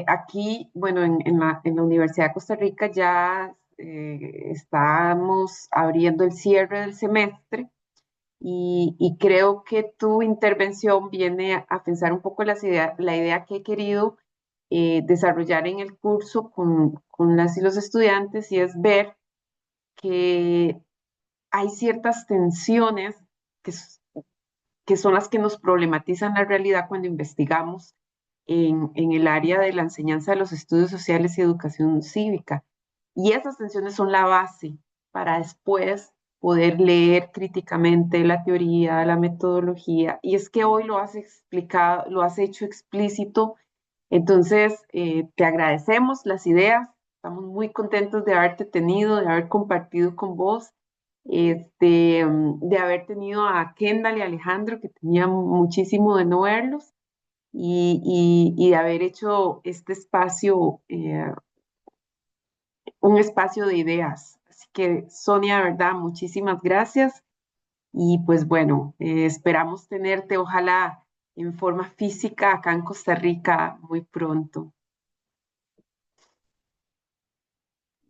aquí, bueno, en la Universidad de Costa Rica ya estamos abriendo el cierre del semestre y creo que tu intervención viene a pensar un poco la idea que he querido desarrollar en el curso con las y los estudiantes, y es ver que hay ciertas tensiones que, que son las que nos problematizan la realidad cuando investigamos en el área de la enseñanza de los estudios sociales y educación cívica. Y esas tensiones son la base para después poder leer críticamente la teoría, la metodología. Y es que hoy lo has explicado, lo has hecho explícito. Entonces, te agradecemos las ideas. Estamos muy contentos de haberte tenido, de haber compartido con vos, de haber tenido a Kendall y Alejandro, que tenía muchísimo de no verlos, y de haber hecho este espacio, un espacio de ideas. Así que, Sonia, de verdad, muchísimas gracias. Y pues bueno, esperamos tenerte, ojalá en forma física acá en Costa Rica muy pronto.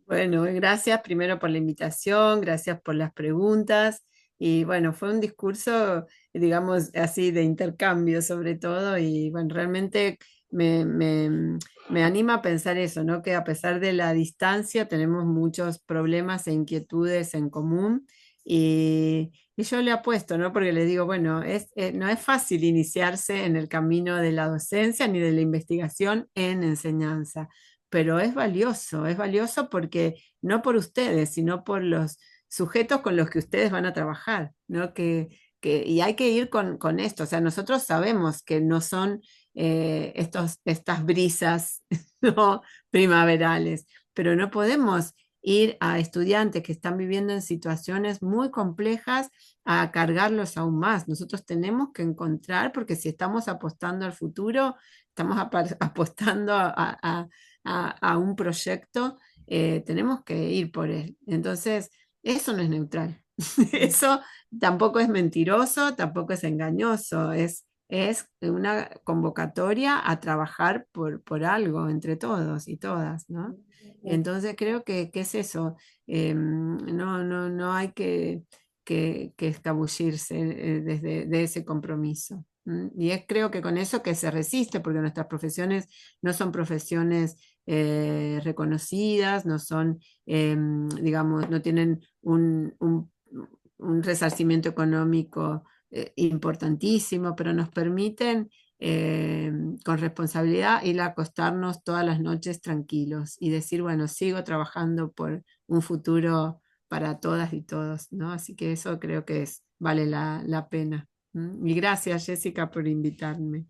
Bueno, gracias primero por la invitación, gracias por las preguntas. Y bueno, fue un discurso, digamos, así de intercambio sobre todo. Y bueno, realmente me anima a pensar eso, ¿no? Que a pesar de la distancia tenemos muchos problemas e inquietudes en común. Y yo le apuesto, ¿no? Porque le digo, bueno, no es fácil iniciarse en el camino de la docencia ni de la investigación en enseñanza, pero es valioso porque no por ustedes, sino por los sujetos con los que ustedes van a trabajar, ¿no? Y hay que ir con esto, o sea, nosotros sabemos que no son estas brisas, ¿no? primaverales, pero no podemos ir a estudiantes que están viviendo en situaciones muy complejas a cargarlos aún más. Nosotros tenemos que encontrar, porque si estamos apostando al futuro, estamos apostando a un proyecto, tenemos que ir por él. Entonces, eso no es neutral. Eso tampoco es mentiroso, tampoco es engañoso, es una convocatoria a trabajar por algo entre todos y todas, ¿no? Entonces creo que es eso. No hay que escabullirse desde de ese compromiso. Y creo que con eso que se resiste, porque nuestras profesiones no son profesiones reconocidas, no son, digamos, no tienen un resarcimiento económico importantísimo, pero nos permiten con responsabilidad ir a acostarnos todas las noches tranquilos y decir, bueno, sigo trabajando por un futuro para todas y todos, ¿no? Así que eso creo que vale la pena. Y gracias, Jessica, por invitarme.